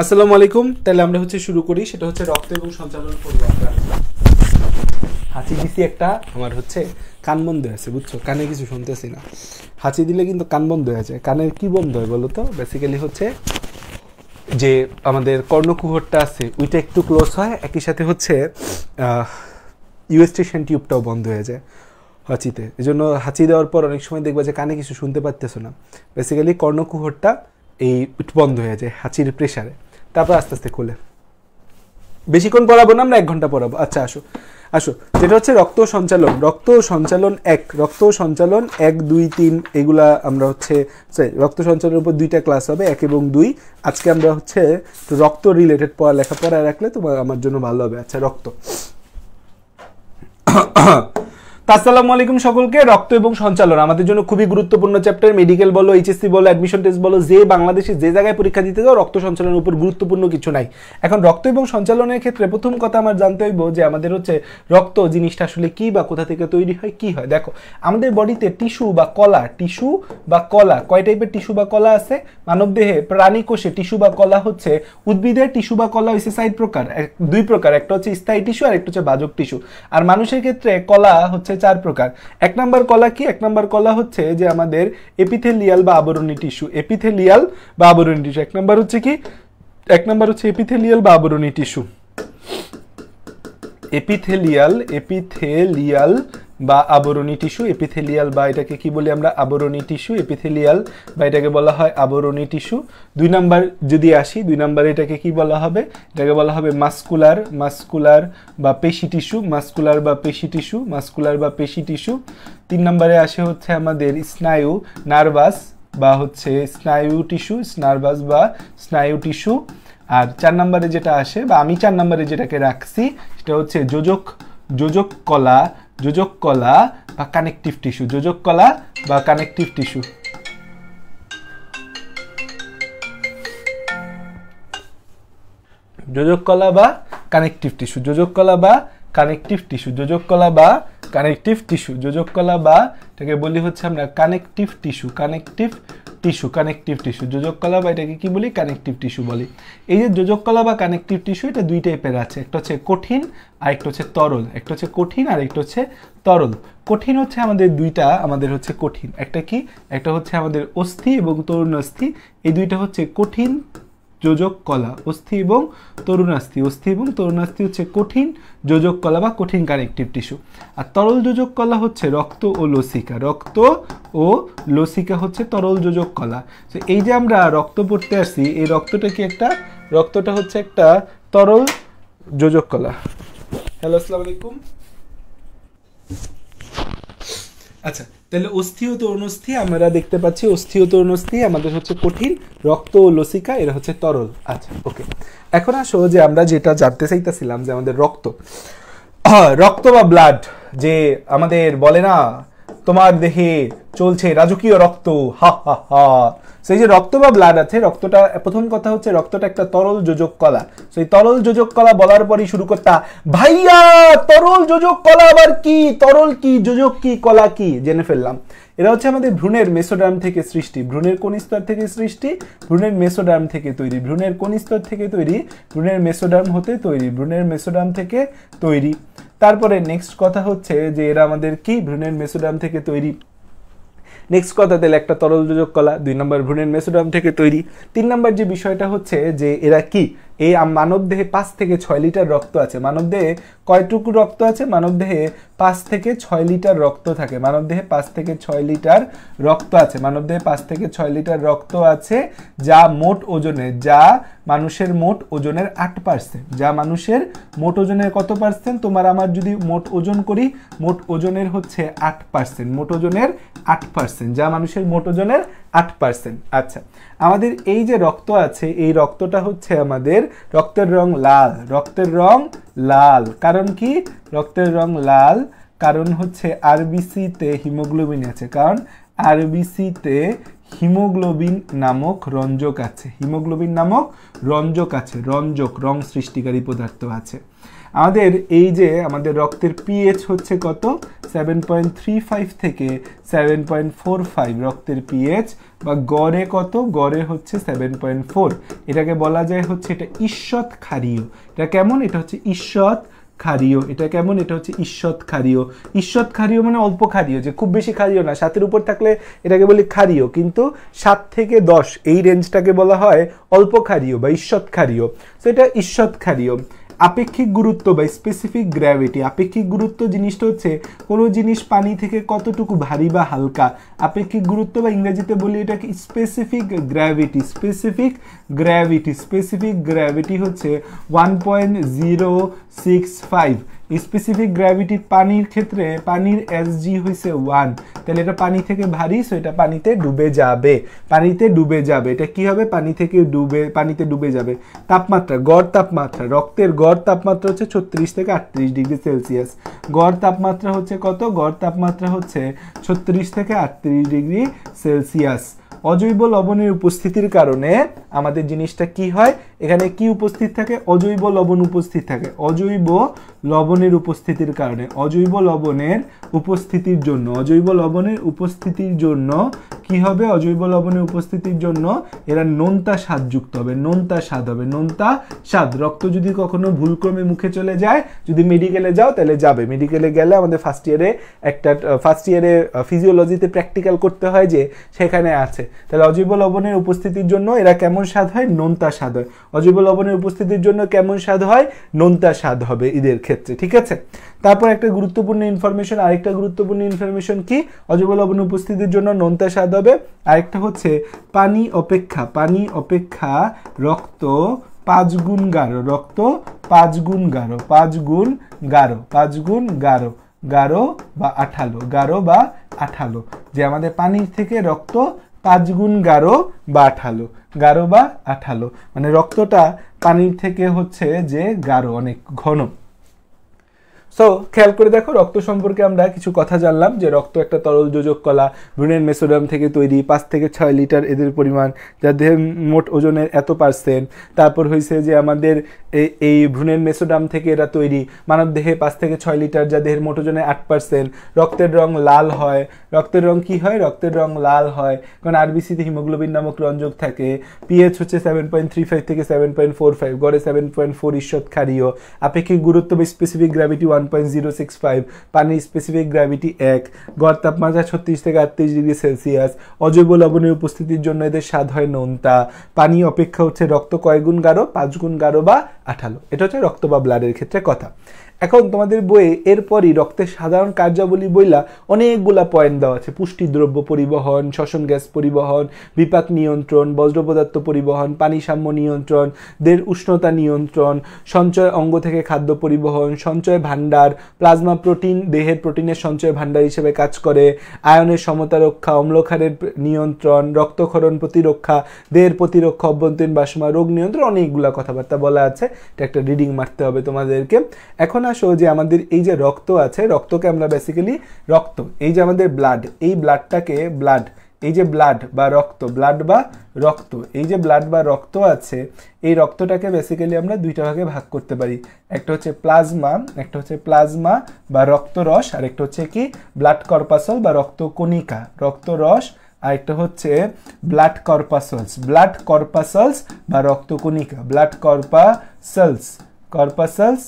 আসসালামু আলাইকুম। তাহলে আমরা শুরু করি, সেটা রক্ত এবং সঞ্চালন করবো আমরা। হাঁচি দিছি একটা, আমার কান বন্ধ আছে, বুঝছো? কানে কিছু শুনতেছি না। হাঁচি দিলে কিন্তু কান বন্ধ হয়ে যায়। কানের কি বন্ধ হয় বলো তো? বেসিক্যালি যে আমাদের কর্ণকুহরটা আছে ওইটা একটু ক্লোজ হয়, একই সাথে ইউএস্টেশন টিউবটাও বন্ধ হয়ে যায় হাঁচিতে। এই জন্য হাঁচি দেওয়ার পর অনেক সময় দেখবা যে কানে কিছু শুনতে পারতেছো না। বেসিক্যালি কর্ণকুহরটা এই বন্ধ হয়ে যায় হাঁচির প্রেশারে। তারপর আস্তে আস্তে খুলে। বেশিক্ষণ পড়াবো না, আমরা 1 ঘন্টা পড়াবো। আচ্ছা আসো আসো, যেটা রক্ত সঞ্চালন। রক্ত সঞ্চালন 1, রক্ত সঞ্চালন 1, 2, 3 এগুলা আমরা রক্ত সঞ্চালনের উপর 2টা ক্লাস হবে, 1 এবং 2। আজকে আমরা রক্ত রিলেটেড পড়ালেখা পড়ায় রাখলে তোমার আমার জন্য ভালো হবে। আচ্ছা, রক্ত। আসসালামু আলাইকুম সকলকে। রক্ত এবং সঞ্চালন আমাদের জন্য খুবই গুরুত্বপূর্ণ চ্যাপ্টার। মেডিকেল বলো, এইচএসসি বলো, অ্যাডমিশন টেস্ট বলো, যে বাংলাদেশে যে জায়গায় পরীক্ষা দিতে যাও, রক্ত সঞ্চালনের উপর গুরুত্বপূর্ণ কিছু নাই। এখন রক্ত এবং সঞ্চালনের ক্ষেত্রে প্রথম কথা আমার জানতে হইব যে আমাদের রক্ত জিনিসটা আসলে কি বা কোথা থেকে তৈরি হয়, কি হয়। দেখো, আমাদের বডিতে টিস্যু বা কলা কয় টাইপের টিস্যু বা কলা আছে? মানবদেহে প্রাণী কোষে টিস্যু বা কলা উদ্ভিদের টিস্যু বা কলা 4 প্রকার, 2 প্রকার। একটা স্থায়ী টিস্যু আর একটা বাজক টিস্যু। আর মানুষের ক্ষেত্রে কলা 4 প্রকার। 1 নম্বর কলা কি? 1 নম্বর কলা যে আমাদের এপিথেলিয়াল বা আবরণী টিস্যু। এপিথেলিয়াল বা আবরণী টিস্যু 1 নম্বর কি? 1 নম্বর এপিথেলিয়াল বা আবরণী টিস্যু। এপিথেলিয়াল বা আবরণী টিস্যু। এপিথেলিয়াল বা এটাকে কি বলি আমরা? আবরণী টিস্যু। এপিথেলিয়াল বা এটাকে বলা হয় আবরণী টিস্যু। 2 নাম্বার যদি আসি, 2 নাম্বারে এটাকে কি বলা হবে? এটাকে বলা হবে মাস্কুলার বা পেশি টিস্যু। মাস্কুলার বা পেশি টিস্যু। 3 নাম্বারে আসে আমাদের স্নায়ু, নার্ভাস বা স্নায়ু টিস্যু, নার্ভাস বা স্নায়ু টিস্যু। আর 4 নম্বরে যেটা আসে, বা আমি 4 নম্বরে যেটাকে রাখছি, সেটা যোজক কলা বা কানেকটিভ টিস্যু। যোজক কলা বা কানেকটিভ টিস্যু। যোজক কলা বা কানেকটিভ টিস্যু। যোজক কলা বা কানেকটিভ টিস্যু। যোজক কলা বা কানেকটিভ টিস্যু। যোজক কলা বা এটাকে বলি আমরা কানেকটিভ টিস্যু। Connective tissue. যোজক কলা বা এটাকে কি বলি? কানেকটিভ টিস্যু বলি। এই যে যোজক কলা বা কানেকটিভ টিস্যু, এটা 2 টাইপের আছে। একটা কঠিন আর একটা তরল। একটা কঠিন আর একটা তরল। কঠিন আমাদের 2টা, আমাদের কঠিন। একটা কি? একটা আমাদের অস্থি এবং তরুণাস্থি। এই 2টা কঠিন যোজক কলা। অস্থি এবং তরুণাস্থি। অস্থি এবং তরুণাস্থি কঠিন যোজক কলা বা কঠিন কানেকটিভ টিস্যু। আর তরল যোজক কলা রক্ত ও লসিকা। রক্ত ও লসিকা তরল যোজক কলা। তো এই যে আমরা রক্ত পড়তে আসছি, এই রক্তটা একটা তরল যোজক কলা। হ্যালো, আসসালামু আলাইকুম। আচ্ছা, তাহলে অস্থি ও তরুণাস্থি আমরা দেখতে পাচ্ছি। অস্থি ও তরুণাস্থি আমাদের কঠিন, রক্ত ও লসিকা এরা তরল। আচ্ছা, ওকে। এখন আসো যে আমরা যেটা জানতে চাইতেছিলাম যে আমাদের রক্ত বা ব্লাড, যে আমাদের বলে না তোমার দেহে চলছে রাজকীয় রক্ত, হা হা হা। সেই যে রক্ত বা ব্লাড আছে, রক্তটা প্রথম কথা রক্তটা একটা তরল যোজক কলা। সেই তরল যোজক কলা বলার পরই শুরু করতা, ভাইয়া তরল যোজক কলা আবার কি? তরল কি, যোজক কি, কলা কি? জেনে ফেললাম। এরা আমাদের ভ্রূণের মেসোডার্ম থেকে সৃষ্টি। ভ্রূণের কোন স্তর থেকে সৃষ্টি? ভ্রূণের মেসোডার্ম থেকে তৈরি। ভ্রূণের কোন স্তর থেকে তৈরি? ভ্রূণের মেসোডার্ম হতে তৈরি। ভ্রূণের মেসোডার্ম থেকে তৈরি। তারপরে নেক্সট কথা যে এরা আমাদের কি? ভ্রূণের মেসোডার্ম থেকে তৈরি। নেক্সট কথা, তাহলে একটা তরল যোজক কলা। 2 নম্বর ভ্রূণের মেসোডার্ম থেকে তৈরি। 3 নম্বর যে বিষয়টা যে এরা কি? এই মানবদেহে 5 থেকে 6 লিটার রক্ত আছে। মানবদেহে কয়টুকু রক্ত আছে? মানবদেহে 5 থেকে 6 লিটার রক্ত থাকে। মানবদেহে 5 থেকে 6 লিটার রক্ত আছে। মানবদেহে 5 থেকে 6 লিটার রক্ত আছে, যা মোট ওজনের, যা মানুষের মোট ওজনের 8%। যা মানুষের মোট ওজনের কত পার্সেন্ট? তোমার আমার যদি মোট ওজন করি, মোট ওজনের 8%। মোট ওজনের 8%, যা মানুষের মোট ওজনের 8%। আচ্ছা, আমাদের এই যে রক্ত আছে, এই রক্তটা আমাদের রক্তের রং লাল। রক্তের রং লাল কারণ কি? রক্তের রং লাল কারণ আরবিসিতে হিমোগ্লোবিন আছে। কারণ আরবিসিতে হিমোগ্লোবিন নামক রঞ্জক আছে। হিমোগ্লোবিন নামক রঞ্জক আছে। রঞ্জক, রং সৃষ্টিকারী পদার্থ আছে। আমাদের এই যে আমাদের রক্তের পিএইচ হচ্ছে কত 7.35 থেকে 7.45 রক্তের পিএইচ, বা গড়ে কত, গড়ে হচ্ছে 7.4। এটাকে বলা যায় হচ্ছে এটা ঈষৎ ক্ষারীয়। এটা কেমন, এটা হচ্ছে ঈষৎ ক্ষারীয়। এটা কেমন, এটা হচ্ছে ঈষৎ ক্ষারীয়। ঈষৎ ক্ষারীয় মানে অল্প ক্ষারীয়, যে খুব বেশি ক্ষারীয় না, 7-এর উপর থাকলে এটাকে বলি ক্ষারীয়, কিন্তু 7 থেকে 10 এই রেঞ্জটাকে বলা হয় অল্প ক্ষারীয় বা ঈষৎ ক্ষারীয়। তো এটা ঈষৎ ক্ষারীয়। আপেক্ষিক গুরুত্ব বা স্পেসিফিক গ্র্যাভিটি, আপেক্ষিক গুরুত্ব জিনিসটা হচ্ছে কোনো জিনিস পানি থেকে কতটুকু ভারী বা হালকা, আপেক্ষিক গুরুত্ব বা ইংরেজিতে বলি এটাকে specific gravity. Specific gravity, specific gravity হচ্ছে 1.065। স্পেসিফিক গ্র্যাভিটি পানির ক্ষেত্রে পানির এসজি হয়েছে 1, তাহলে এটা পানি থেকে ভারী, সো এটা পানিতে ডুবে যাবে, পানিতে ডুবে যাবে। এটা কি হবে, পানি থেকে পানিতে ডুবে যাবে। তাপমাত্রা, গড় তাপমাত্রা, রক্তের গড় তাপমাত্রা হচ্ছে 36 থেকে 38 ডিগ্রি সেলসিয়াস। গড় তাপমাত্রা হচ্ছে কত, গড় তাপমাত্রা হচ্ছে 36 থেকে 38 ডিগ্রি সেলসিয়াস। অজৈব লবণের উপস্থিতির কারণে আমাদের জিনিসটা কি হয়, এখানে কি উপস্থিত থাকে, অজৈব লবণ উপস্থিত থাকে। অজৈব লবণের উপস্থিতির কারণে, অজৈব লবণের উপস্থিতির জন্য, অজৈব লবণের উপস্থিতির জন্য কি হবে, অজৈব লবণের উপস্থিতির জন্য এরা নোনতা স্বাদযুক্ত হবে, নোনতা স্বাদ হবে, নোনতা স্বাদ। রক্ত যদি কখনো ভুলক্রমে মুখে চলে যায়, যদি মেডিকেলে যাও তাহলে যাবে, মেডিকেলে গেলে আমাদের ফার্স্ট ইয়ারে ফিজিওলজিতে প্র্যাকটিক্যাল করতে হয় যে সেখানে আছে। তাহলে অজৈব লবণের উপস্থিতির জন্য এরা কেমন স্বাদ হয়, নোনতা স্বাদ হয়। অজৈব লবণের উপস্থিতির জন্য কেমন স্বাদ হয়, নোনতা স্বাদ হবে এদের ক্ষেত্রে, ঠিক আছে। তারপর একটা গুরুত্বপূর্ণ ইনফরমেশন, আরেকটা গুরুত্বপূর্ণ ইনফরমেশন কি, অজৈব লবণের উপস্থিতির জন্য নোনতা স্বাদ হবে। আরেকটা হচ্ছে পানি অপেক্ষা রক্ত 5 গুণ গাঢ়, রক্ত 5 গুণ গাঢ়, 5 গুণ গাঢ়, 5 গুণ গাঢ়, গাঢ় বা আঠালো, গাঢ় বা আঠালো, যে আমাদের পানির থেকে রক্ত 5 গুণ গাঢ় বা আঠালো, গাঢ় বা আঠালো, মানে রক্তটা পানির থেকে হচ্ছে যে গাঢ়, অনেক ঘন। সো খেয়াল করে দেখো, রক্ত সম্পর্কে আমরা কিছু কথা জানলাম, যে রক্ত একটা তরল যোজক কলা, ভ্রূণের মেসোডার্ম থেকে তৈরি, 5 থেকে 6 লিটার এদের পরিমাণ, যা দেহের মোট ওজনের এত%। তারপর হয়েছে যে আমাদের এই ভ্রূণের মেসোডার্ম থেকে এরা তৈরি, মানব দেহে 5 থেকে 6 লিটার, যা দেহের মোট ওজনের 8%। রক্তের রং লাল হয়, রক্তের রং কি হয়, রক্তের রং লাল হয়, কারণ আরবিসিতে হিমোগ্লোবিন নামক রঞ্জক থাকে। পিএইচ হচ্ছে 7.35 থেকে 7.45, গড়ে 7.4, ঈষৎ ক্ষারীয়। আপেক্ষিক গুরুত্ব বা স্পেসিফিক গ্র্যাভিটি 1.065, পানির স্পেসিফিক গ্র্যাভিটি 1, গড় তাপমাত্রা 36 থেকে 38 ডিগ্রি সেলসিয়াস। অজৈব লবণের উপস্থিতির জন্য এদের স্বাদ হয় নোনতা। পানি অপেক্ষা হচ্ছে রক্ত কয় গুণ গাঢ়, 5 গুণ গাঢ় বা আঠালো। এটা হচ্ছে রক্ত বা ব্লাডের ক্ষেত্রে কথা। এখন তোমাদের বইয়ে এরপরই রক্তের সাধারণ কার্যাবলী বইলা অনেকগুলা পয়েন্ট দেওয়া আছে, পুষ্টিদ্রব্য পরিবহন, শ্বসন গ্যাস পরিবহন, বিপাক নিয়ন্ত্রণ, বজ্র পদার্থ পরিবহন, পানি সাম্য নিয়ন্ত্রণ, দেহের উষ্ণতা নিয়ন্ত্রণ, সঞ্চয় অঙ্গ থেকে খাদ্য পরিবহন, সঞ্চয় ভাণ্ডার, প্লাজমা প্রোটিন দেহের প্রোটিনের সঞ্চয় ভাণ্ডার হিসেবে কাজ করে, আয়নের সমতা রক্ষা, অম্লক্ষারের নিয়ন্ত্রণ, রক্তক্ষরণ প্রতিরক্ষা, দেহের প্রতিরক্ষা, অভ্যন্তরীণ বাসমা, রোগ নিয়ন্ত্রণ, অনেকগুলা কথাবার্তা বলা আছে। এটা একটা রিডিং মারতে হবে তোমাদেরকে। এখন আসো যে আমাদের এই যে রক্ত আছে, রক্তকে আমরা বেসিক্যালি রক্ত, এই যে আমাদের ব্লাড, এই ব্লাডটাকে ব্লাড, এই যে ব্লাড বা রক্ত, ব্লাড বা রক্ত, এই যে ব্লাড বা রক্ত আছে, এই রক্তটাকে বেসিক্যালি আমরা দুইটা ভাগে ভাগ করতে পারি। একটা হচ্ছে প্লাজমা, একটা হচ্ছে প্লাজমা বা রক্তরস, আর একটা হচ্ছে কি ব্লাড কর্পাসল বা রক্তকণিকা, রক্তরস, আর একটা হচ্ছে ব্লাড কর্পাসলস, ব্লাড কর্পাসলস বা রক্তকণিকা, ব্লাড কর্পাসলস, কর্পাসলস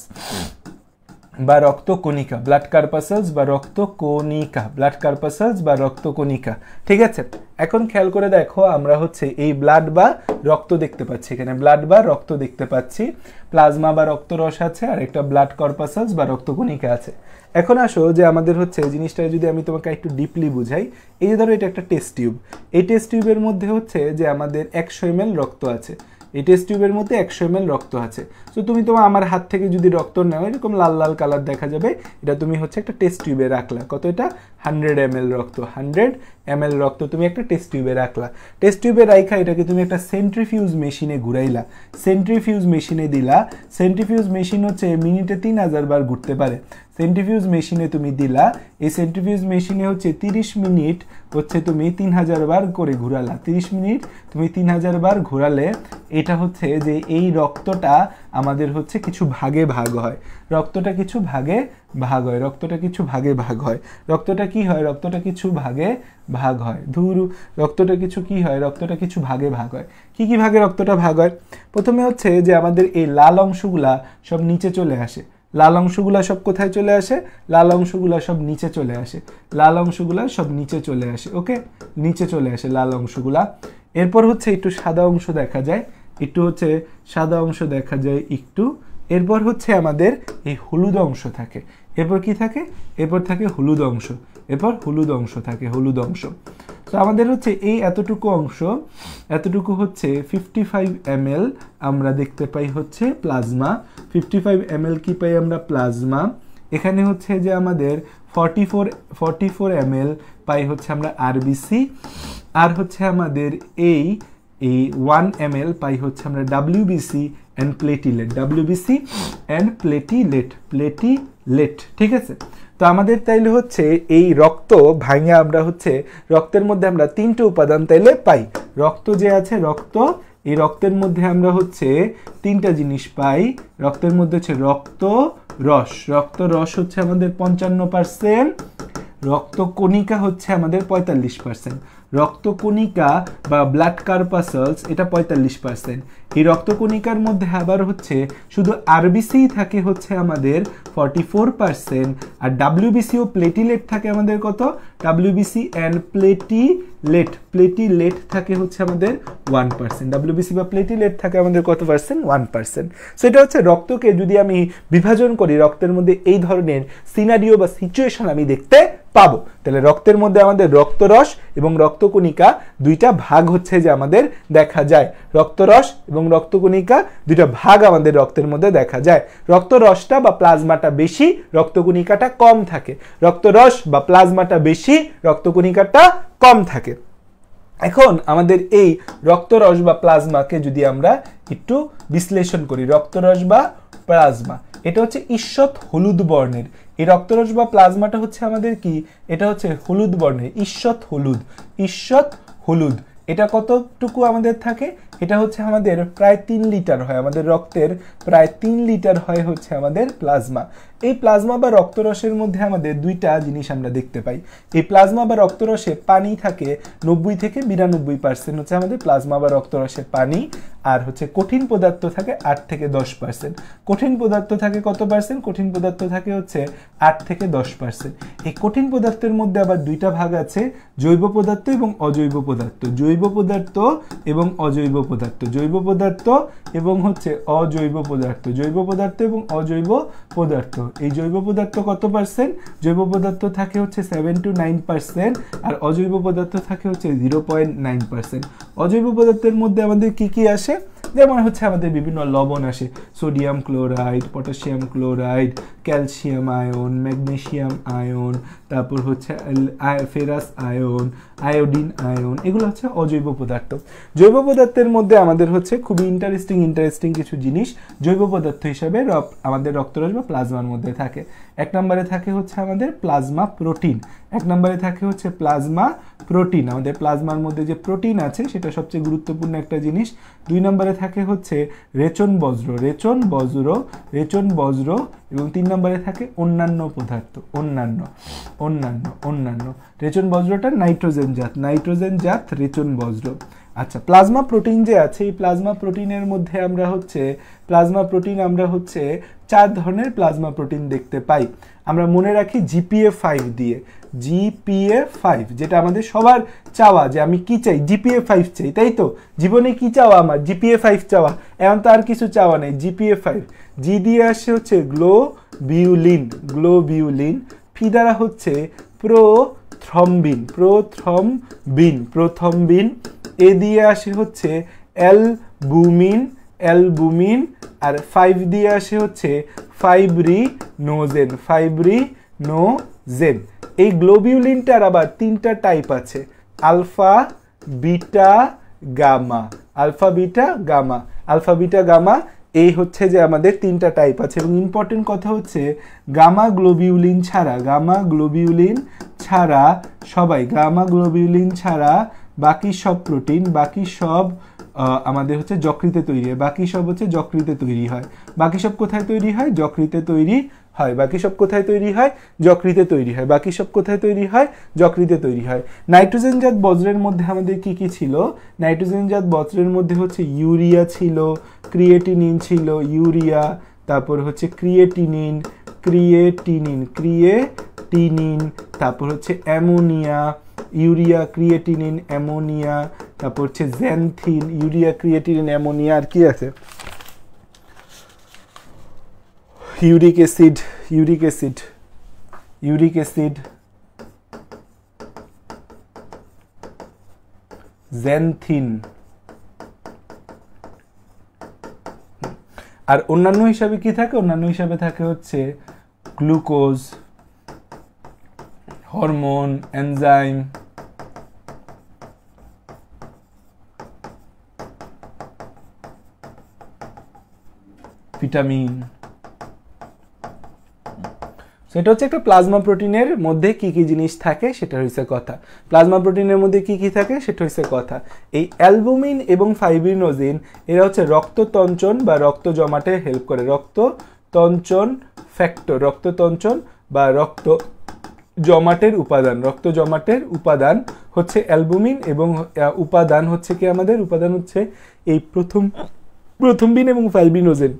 বা রক্তকণিকা, ব্লাড কর্পাসলস বা রক্তকণিকা, ব্লাড কর্পাসলস বা রক্তকণিকা, ঠিক আছে। এখন খেয়াল করে দেখো, আমরা হচ্ছে এই ব্লাড বা রক্ত দেখতে পাচ্ছি, এখানে ব্লাড বা রক্ত দেখতে পাচ্ছি, প্লাজমা বা রক্তরস আছে, আর একটা ব্লাড কর্পাসলস বা রক্তকণিকা আছে। এখন আসো যে আমাদের হচ্ছে জিনিসটা যদি আমি তোমাকে একটু ডিপলি বুঝাই, এই যে ধরো এটা একটা টেস্ট টিউব, এই টেস্ট টিউবের মধ্যে হচ্ছে যে আমাদের 100 ml রক্ত আছে, এই টেস্ট টিউবের মধ্যে 100 ml রক্ত আছে। সো তুমি তোমার আমার হাত থেকে যদি রক্ত নাও, এরকম লাল লাল কালার দেখা যাবে, এটা তুমি হচ্ছে একটা টেস্ট টিউবে রাখলা, কত এটা 100 ml রক্ত, 100 ml রক্ত তুমি একটা টেস্ট টিউবে রাখলা। টেস্ট টিউবে রাখা এটাকে তুমি একটা সেন্ট্রিফিউজ মেশিনে ঘুরাইলা, সেন্ট্রিফিউজ মেশিনে দিলা, সেন্ট্রিফিউজ মেশিন হচ্ছে মিনিটে 3000 বার ঘুরতে পারে, সেন্ট্রিফিউজ মেশিনে তুমি দিলা, এই সেন্ট্রিফিউজ মেশিনে হচ্ছে 30 মিনিট হচ্ছে তুমি 3000 বার করে ঘুরালা, 30 মিনিট তুমি 3000 বার ঘোরালে এটা হচ্ছে যে এই রক্তটা আমাদের হচ্ছে কিছু ভাগে ভাগ হয়, রক্তটা কিছু ভাগে ভাগ হয়, রক্তটা কিছু ভাগে ভাগ হয়, রক্তটা কি হয়, রক্তটা কিছু ভাগে ভাগ হয়, ধুরু রক্তটা কিছু কি হয়, রক্তটা কিছু ভাগে ভাগ হয়। কি কি ভাগে রক্তটা ভাগ হয়? প্রথমে হচ্ছে যে আমাদের এই লাল অংশগুলা সব নিচে চলে আসে, লাল অংশগুলা সব কোথায় চলে আসে, লাল অংশগুলা সব নিচে চলে আসে, লাল অংশগুলা সব নিচে চলে আসে, ওকে, নিচে চলে আসে লাল অংশগুলা। এরপর হচ্ছে একটু সাদা অংশ দেখা যায়, একটু হচ্ছে সাদা অংশ দেখা যায় একটু। এরপর হচ্ছে আমাদের এই হলুদ অংশ থাকে, এরপর কি থাকে, এরপর থাকে হলুদ অংশ, এরপর হলুদ অংশ থাকে, হলুদ অংশ। তো আমাদের হচ্ছে এই এতটুকু অংশ, এতটুকু হচ্ছে 55 ml আমরা দেখতে পাই হচ্ছে প্লাজমা, 55 ml কি পাই আমরা, প্লাজমা। এখানে হচ্ছে যে আমাদের 44 ml পাই হচ্ছে আমরা আরবিসি, আর হচ্ছে আমাদের এই 1 ml পাই হচ্ছে আমরা WBC and platelet, WBC and platelet, ঠিক আছে। তো আমাদের তাইলে হচ্ছে এই রক্ত ভাঙে আমরা হচ্ছে রক্তের মধ্যে আমরা 3টে উপাদান তাইলে পাই। রক্ত যে আছে, রক্ত, এই রক্তের মধ্যে আমরা হচ্ছে 3টা জিনিস পাই। রক্তের মধ্যে হচ্ছে রক্ত রস, রক্ত রস হচ্ছে আমাদের 55%, রক্ত কণিকা হচ্ছে আমাদের 45%, রক্তকণিকা বা ব্লাড কার্পাসলস এটা 45%। এই রক্তকণিকার মধ্যে আবার হচ্ছে শুধু আরবিসি থাকে হচ্ছে আমাদের 44%, আর ডাব্লিউবিসি ও প্লেটিলেট থাকে আমাদের কত, ডাব্লিউবিসি অ্যান্ড প্লেটিলেট থাকে হচ্ছে আমাদের 1%, ডাব্লিউবিসি বা প্লেটিলেট থাকে আমাদের কত পার্সেন্ট, 1%। সো এটা হচ্ছে রক্তকে যদি আমি বিভাজন করি, রক্তের মধ্যে এই ধরনের সিনারিও বা সিচুয়েশন আমি দেখতে পাবো। তাহলে রক্তের মধ্যে আমাদের রক্তরস এবং রক্তকণিকা দুইটা ভাগ হচ্ছে যে আমাদের দেখা যায়, রক্তরস এবং রক্তকণিকা দুইটা ভাগ আমাদের রক্তের মধ্যে দেখা যায়। রক্তরসটা বা প্লাজমাটা বেশি, রক্তকণিকাটা কম থাকে, রক্তরস বা প্লাজমাটা বেশি, রক্তকণিকাটা কম থাকে। এখন আমাদের এই রক্তরস বা প্লাজমাকে যদি আমরা একটু বিশ্লেষণ করি, রক্তরস বা প্লাজমা এটা হচ্ছে ঈষৎ হলুদ বর্ণের, এই রক্তরস বা প্লাজমাটা হচ্ছে আমাদের কি, এটা হচ্ছে হলুদ বর্ণের, ঈষৎ হলুদ, ঈষৎ হলুদ। এটা কতটুকু আমাদের থাকে, এটা হচ্ছে আমাদের প্রায় 3 লিটার হয়, আমাদের রক্তের প্রায় 3 লিটার হয় হচ্ছে আমাদের প্লাজমা। এই প্লাজমা বা রক্তরসের মধ্যে আমাদের দুইটা জিনিস আমরা দেখতে পাই। এই প্লাজমা বা রক্তরসে পানি থাকে 90 থেকে 92% হচ্ছে আমাদের প্লাজমা বা রক্তরসে পানি, আর হচ্ছে কঠিন পদার্থ থাকে 8 থেকে 10%। কঠিন পদার্থ থাকে কত পার্সেন্ট, কঠিন পদার্থ থাকে হচ্ছে 8 থেকে 10%। এই কঠিন পদার্থের মধ্যে আবার দুইটা ভাগ আছে, জৈব পদার্থ এবং অজৈব পদার্থ, জৈব পদার্থ এবং অজৈব পদার্থ, জৈব পদার্থ এবং হচ্ছে অজৈব পদার্থ, জৈব পদার্থ এবং অজৈব পদার্থ। এই জৈব পদার্থ কত পার্সেন্ট, জৈব পদার্থ থাকে হচ্ছে 7 to 9%, আর অজৈব পদার্থ থাকে হচ্ছে 0.9%। অজৈব পদার্থের মধ্যে আমাদের কি কি আসে, যেমন হচ্ছে আমাদের বিভিন্ন লবণ আসে, sodium chloride, potassium chloride, calcium ion, magnesium ion, তারপর হচ্ছে ফেরাস আয়ন, আয়োডিন আয়ন, এগুলো হচ্ছে অজৈব পদার্থ। জৈব পদার্থের মধ্যে আমাদের হচ্ছে খুবই ইন্টারেস্টিং কিছু জিনিস জৈব পদার্থ হিসাবে আমাদের রক্তরস বা প্লাজমার মধ্যে থাকে। 1 নম্বরে থাকে হচ্ছে আমাদের প্লাজমা প্রোটিন, 1 নম্বরে থাকে হচ্ছে প্লাজমা প্রোটিন, আমাদের প্লাজমার মধ্যে যে প্রোটিন আছে সেটা সবচেয়ে গুরুত্বপূর্ণ একটা জিনিস। 2 নম্বরে থাকে হচ্ছে রেচন বজ্র, এবং 3 নম্বরে থাকে অন্যান্য পদার্থ, অন্যান্য। রেচন বজ্রটা নাইট্রোজেন জাত রেচন বজ্র। আচ্ছা, প্লাজমা প্রোটিন যে আছে, এই প্লাজমা প্রোটিনের মধ্যে আমরা হচ্ছে 4 ধরনের প্লাজমা প্রোটিন দেখতে পাই। আমরা মনে রাখি GPA5 দিয়ে, GPA5 যেটা আমাদের সবার চাওয়া, যে আমি কি চাই, GPA5 চাই, তাই তো? জীবনে কি চাওয়া আমার, GPA5 চাওয়া, এখন তো আর কিছু চাওয়া নেই, GPA5। জি দিয়ে আসে হচ্ছে গ্লোবিউলিন, ফি দ্বারা হচ্ছে প্রোথ্রম্বিন, এ দিয়ে আসে হচ্ছে অ্যালবুমিন, আর 5 দিয়ে আসে হচ্ছে ফাইব্রিনোজেন। এই গ্লোবিউলিনটার আবার 3টা টাইপ আছে, আলফা, বিটা, গামা। এই হচ্ছে যে আমাদের 3টা টাইপ আছে, এবং ইম্পর্টেন্ট কথা হচ্ছে গামা গ্লোবিউলিন ছাড়া বাকি সব আমাদের হচ্ছে যকৃতে তৈরি হয়, বাকি সব হচ্ছে যকৃতে তৈরি হয়। বাকি সব কোথায় তৈরি হয়? যকৃতে তৈরি হয়। বাকি সব কোথায় তৈরি হয়? যকৃতে তৈরি হয়। বাকি সব কোথায় তৈরি হয়? যকৃতে তৈরি হয়। নাইট্রোজেনজাত বজ্রের মধ্যে আমাদের কি কি ছিল? নাইট্রোজেনজাত বজ্রের মধ্যে হচ্ছে ইউরিয়া ছিল, ক্রিয়েটিনিন ছিল, ইউরিয়া, তারপর হচ্ছে ক্রিয়েটিনিন, তারপর হচ্ছে অ্যামোনিয়া, ইউরিয়া, ক্রিয়েটিনিন, অ্যামোনিয়া, তারপর হচ্ছে জ্যান্থিন, ইউরিয়া, ক্রিয়েটিনিন, অ্যামোনিয়া, আর কি আছে? Uric acid, xanthine. আর অন্যান্য হিসাবে কি থাকে? অন্যান্য হিসাবে থাকে হচ্ছে গ্লুকোজ, হরমোন, এনজাইম, ভিটামিন। সেটা হচ্ছে একটা প্লাজমা প্রোটিনের মধ্যে কি কি জিনিস থাকে সেটা হচ্ছে কথা। প্লাজমা প্রোটিনের মধ্যে কি কি থাকে সেটা হচ্ছে কথা। এই অ্যালবুমিন এবং ফাইব্রিনোজেন এরা হচ্ছে রক্ততঞ্চন বা রক্ত জমাটে হেল্প করে। রক্ততঞ্চন ফ্যাক্টর, রক্ততঞ্চন বা রক্ত জমাটের উপাদান হচ্ছে অ্যালবুমিন, এবং উপাদান হচ্ছে কি আমাদের? উপাদান হচ্ছে এই প্রথম বিন এবং ফাইব্রিনোজেন।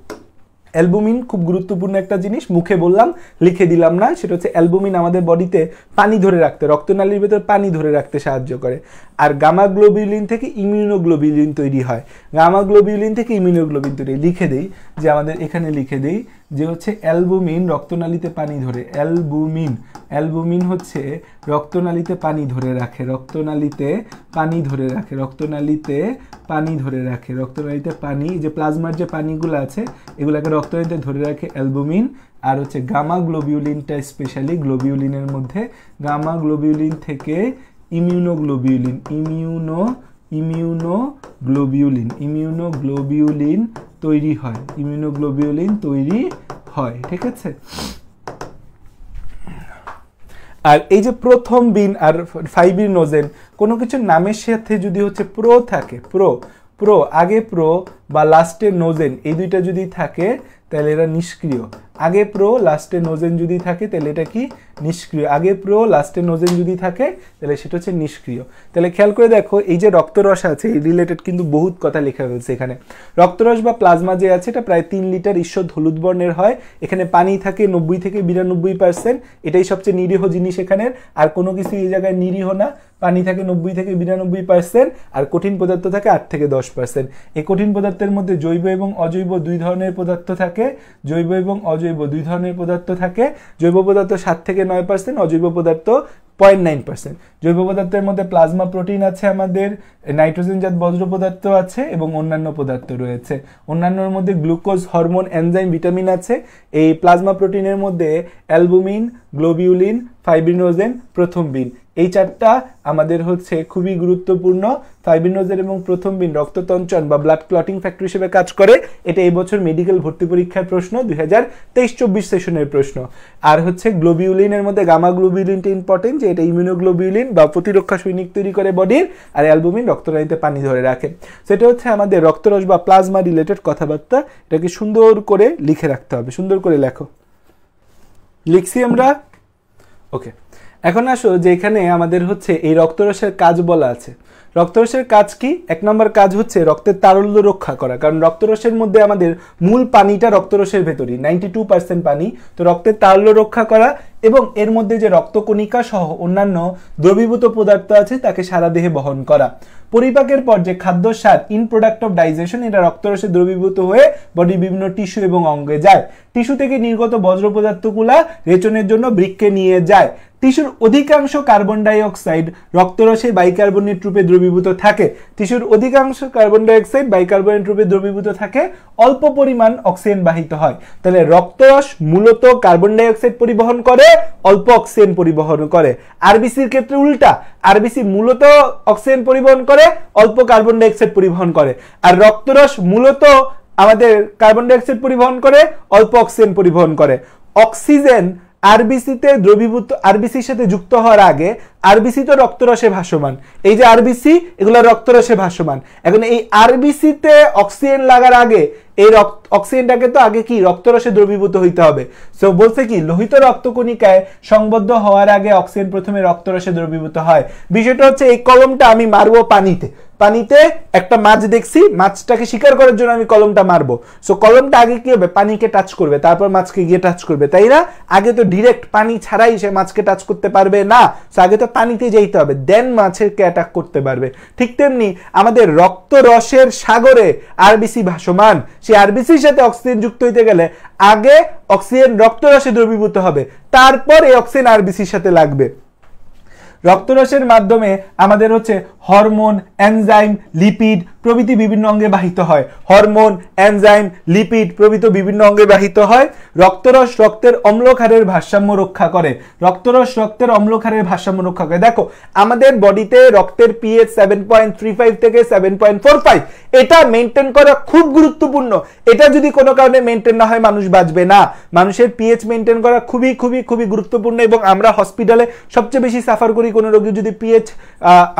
অ্যালবুমিন খুব গুরুত্বপূর্ণ একটা জিনিস, মুখে বললাম লিখে দিলাম না। সেটা হচ্ছে অ্যালবুমিন আমাদের বডিতে পানি ধরে রাখতে, রক্তনালীর ভেতর পানি ধরে রাখতে সাহায্য করে। আর গামা গ্লোবিউলিন থেকে ইমিউনোগ্লোবিউলিন তৈরি হয়। গামা গ্লোবিউলিন থেকে ইমিউনোগ্লোবিন তৈরি, লিখে দেই যে আমাদের এখানে লিখে দেই যে হচ্ছে অ্যালবুমিন রক্তনালীতে পানি ধরে, অ্যালবুমিন হচ্ছে রক্তনালীতে পানি ধরে রাখে, রক্তনালীতে পানি, যে প্লাজমার যে পানিগুলো আছে এগুলাকে রক্তনালীতে ধরে রাখে অ্যালবুমিন। আর হচ্ছে গামা গ্লোবিউলিনটা স্পেশালি গ্লোবিউলিনের মধ্যে, গামা গ্লোবিউলিন থেকে ইমিউনোগ্লোবিউলিন তৈরি হয়, ঠিক আছে। আর এই যে প্রথম বিন আর ফাইব্রিনোজেন, কোনো কিছু নামের সাথে যদি হচ্ছে প্রো থাকে, আগে প্রো বা লাস্টে নোজেন, এই দুইটা যদি থাকে তাহলে এরা নিষ্ক্রিয়। আগে প্রো লাস্টে নোজেন যদি থাকে তাহলে এটা কি? নিষ্ক্রিয়। আগে প্রো লাস্টে নোজেন যদি থাকে তাহলে সেটা হচ্ছে নিষ্ক্রিয়। তাহলে খেয়াল করে দেখো, এই যে রক্তরস আছে এই রিলেটেড কিন্তু বহুত কথা লেখা হয়েছে এখানে। রক্তরস বা প্লাজমা যে আছে এটা প্রায় 3 লিটার ঈষৎ হলুদ বর্ণের হয়। এখানে পানি থাকে 90 থেকে 92%, এটাই সবচেয়ে নিরীহ জিনিস এখানের। আর কোনো কিছু এই জায়গায় নিরীহ না। পানি থাকে 90 থেকে 92%, আর কঠিন পদার্থ থাকে 8 থেকে 10%। এই কঠিন পদার্থের মধ্যে জৈব এবং অজৈব দুই ধরনের পদার্থ থাকে, জৈব পদার্থ 7 থেকে 9%, অজৈব পদার্থ 0.9%। জৈব পদার্থের মধ্যে প্লাজমা প্রোটিন আছে, আমাদের নাইট্রোজেনজাত বজ্র পদার্থ আছে এবং অন্যান্য পদার্থ রয়েছে। অন্যান্যর মধ্যে গ্লুকোজ, হরমোন, এনজাইম, ভিটামিন আছে। এই প্লাজমা প্রোটিনের মধ্যে অ্যালবুমিন, গ্লোবিউলিন, ফাইব্রিনোজেন, প্রথম বিন, এই চারটা আমাদের হচ্ছে খুবই গুরুত্বপূর্ণ। ফাইব্রিনোজেন এবং প্রথম বিন রক্ততঞ্চন বা ব্লাড ক্লটিং ফ্যাক্টর হিসেবে কাজ করে। এটা এই বছর মেডিকেল ভর্তি পরীক্ষার প্রশ্ন, 2023-24 সেশনের প্রশ্ন। আর হচ্ছে গ্লোবিউলিনের মধ্যে গামা গ্লোবিউলিনটা ইম্পর্টেন্ট, যে এটা ইমিউনোগ্লোবিউলিন বা প্রতিরক্ষা সৈনিক তৈরি করে বডির, আর অ্যালবুমিন রক্তনালীতে পানি ধরে রাখে। সেটা হচ্ছে আমাদের রক্তরস বা প্লাজমা রিলেটেড কথাবার্তা। এটাকে সুন্দর করে লিখে রাখতে হবে, সুন্দর করে লেখো। লিখছি আমরা? ওকে, এখন আসো যে এখানে আমাদের হচ্ছে এই রক্তরসের কাজ বলা আছে। রক্তরসের কাজ কি? 1 নম্বর কাজ হচ্ছে রক্তের তারল্য রক্ষা করা, কারণ রক্তরসের মধ্যে আমাদের মূল পানিটা রক্তরসের ভেতরই, 92% পানি। তো রক্তের তারল্য রক্ষা করা এবং এর মধ্যে যে রক্তকণিকা সহ অন্যান্য দ্রবীভূত পদার্থ আছে তাকে সারা দেহে বহন করা। পরিপাকের পর যে খাদ্য সার ইন প্রোডাক্ট অফ ডাইজেশন, এটা রক্তরসে দ্রবীভূত হয়ে বডির বিভিন্ন টিস্যু এবং অঙ্গে যায়। টিস্যু থেকে নির্গত বজ্র পদার্থগুলা রেচনের জন্য বৃক্কে নিয়ে যায়। টিস্যুর অধিকাংশ কার্বন ডাই অক্সাইড রক্তরসে বাইকার্বনেট রূপে দ্রবীভূত থাকে। টিস্যুর অধিকাংশ কার্বন ডাই অক্সাইড বাইকার্বনেট রূপে দ্রবীভূত থাকে, অল্প পরিমাণ অক্সিজেন বাহিত হয়। তাহলে রক্তরস মূলত কার্বন ডাই অক্সাইড পরিবহন করে, অল্প অক্সিজেন পরিবহন করে। আরবিসির ক্ষেত্রে উল্টা, আরবিসি মূলত অক্সিজেন পরিবহন করে, অল্প কার্বন ডাই অক্সাইড পরিবহন করে। আর রক্তরস মূলত আমাদের কার্বন ডাই অক্সাইড পরিবহন করে, অল্প অক্সিজেন পরিবহন করে। অক্সিজেন আরবিসিতে দ্রবীভূত, আরবিসির সাথে যুক্ত হওয়ার আগে আরবিসি তো রক্তরসে ভাসমান, এই যে আরবিসি এগুলো রক্তরসে ভাসমান। এখন এই আরবিসিতে অক্সিজেন লাগার আগে এই অক্সিজেনটাকে তো আগে কি রক্তরসে দ্রবীভূত হইতে হবে। সো বলছে কি লোহিত রক্তকণিকায় সংবদ্ধ হওয়ার আগে অক্সিজেন প্রথমে রক্তরসে দ্রবীভূত হয়। বিষয়টা হচ্ছে এই কলমটা আমি মারবো পানিতে, পানিতে একটা মাছ দেখছি, মাছটাকে শিকার করার জন্য আমি কলমটা মারবো। সো কলমটা আগে কি হবে, পানিকে টাচ করবে, তারপর মাছকে গিয়ে টাচ করবে, তাই না? আগে তো ডিরেক্ট পানি ছাড়াই সে মাছকে টাচ করতে পারবে না, সো আগে তো পানিতে যেতে হবে, দেন মাছেরকে অ্যাটাক করতে পারবে। ঠিক তেমনি আমাদের রক্তরসের সাগরে আরবিসি ভাসমান, সেই আরবিসির সাথে অক্সিজেন যুক্ত হইতে গেলে আগে অক্সিজেন রক্তরসে দ্রবীভূত হবে, তারপর এই অক্সিজেন আরবিসির সাথে লাগবে। রক্তরসের মাধ্যমে আমাদের হচ্ছে হরমোন, এনজাইম, লিপিড প্রভৃতি বিভিন্ন অঙ্গে বাহিত হয়। হরমোন, এনজাইম, লিপিড প্রভৃতি বিভিন্ন অঙ্গে বাহিত হয়। রক্তরস রক্তের অম্লক্ষারের ভারসাম্য রক্ষা করে। রক্তরস রক্তের অম্লক্ষারের ভারসাম্য রক্ষা করে। দেখো আমাদের বডিতে রক্তের পিএইচ 7.35 থেকে 7.45, এটা মেনটেন করা খুব গুরুত্বপূর্ণ। এটা যদি কোনো কারণে মেনটেন না হয় মানুষ বাঁচবে না। মানুষের পিএইচ মেনটেন করা খুবই খুবই খুবই গুরুত্বপূর্ণ, এবং আমরা হসপিটালে সবচেয়ে বেশি সাফার করি কোনো রোগী যদি পিএইচ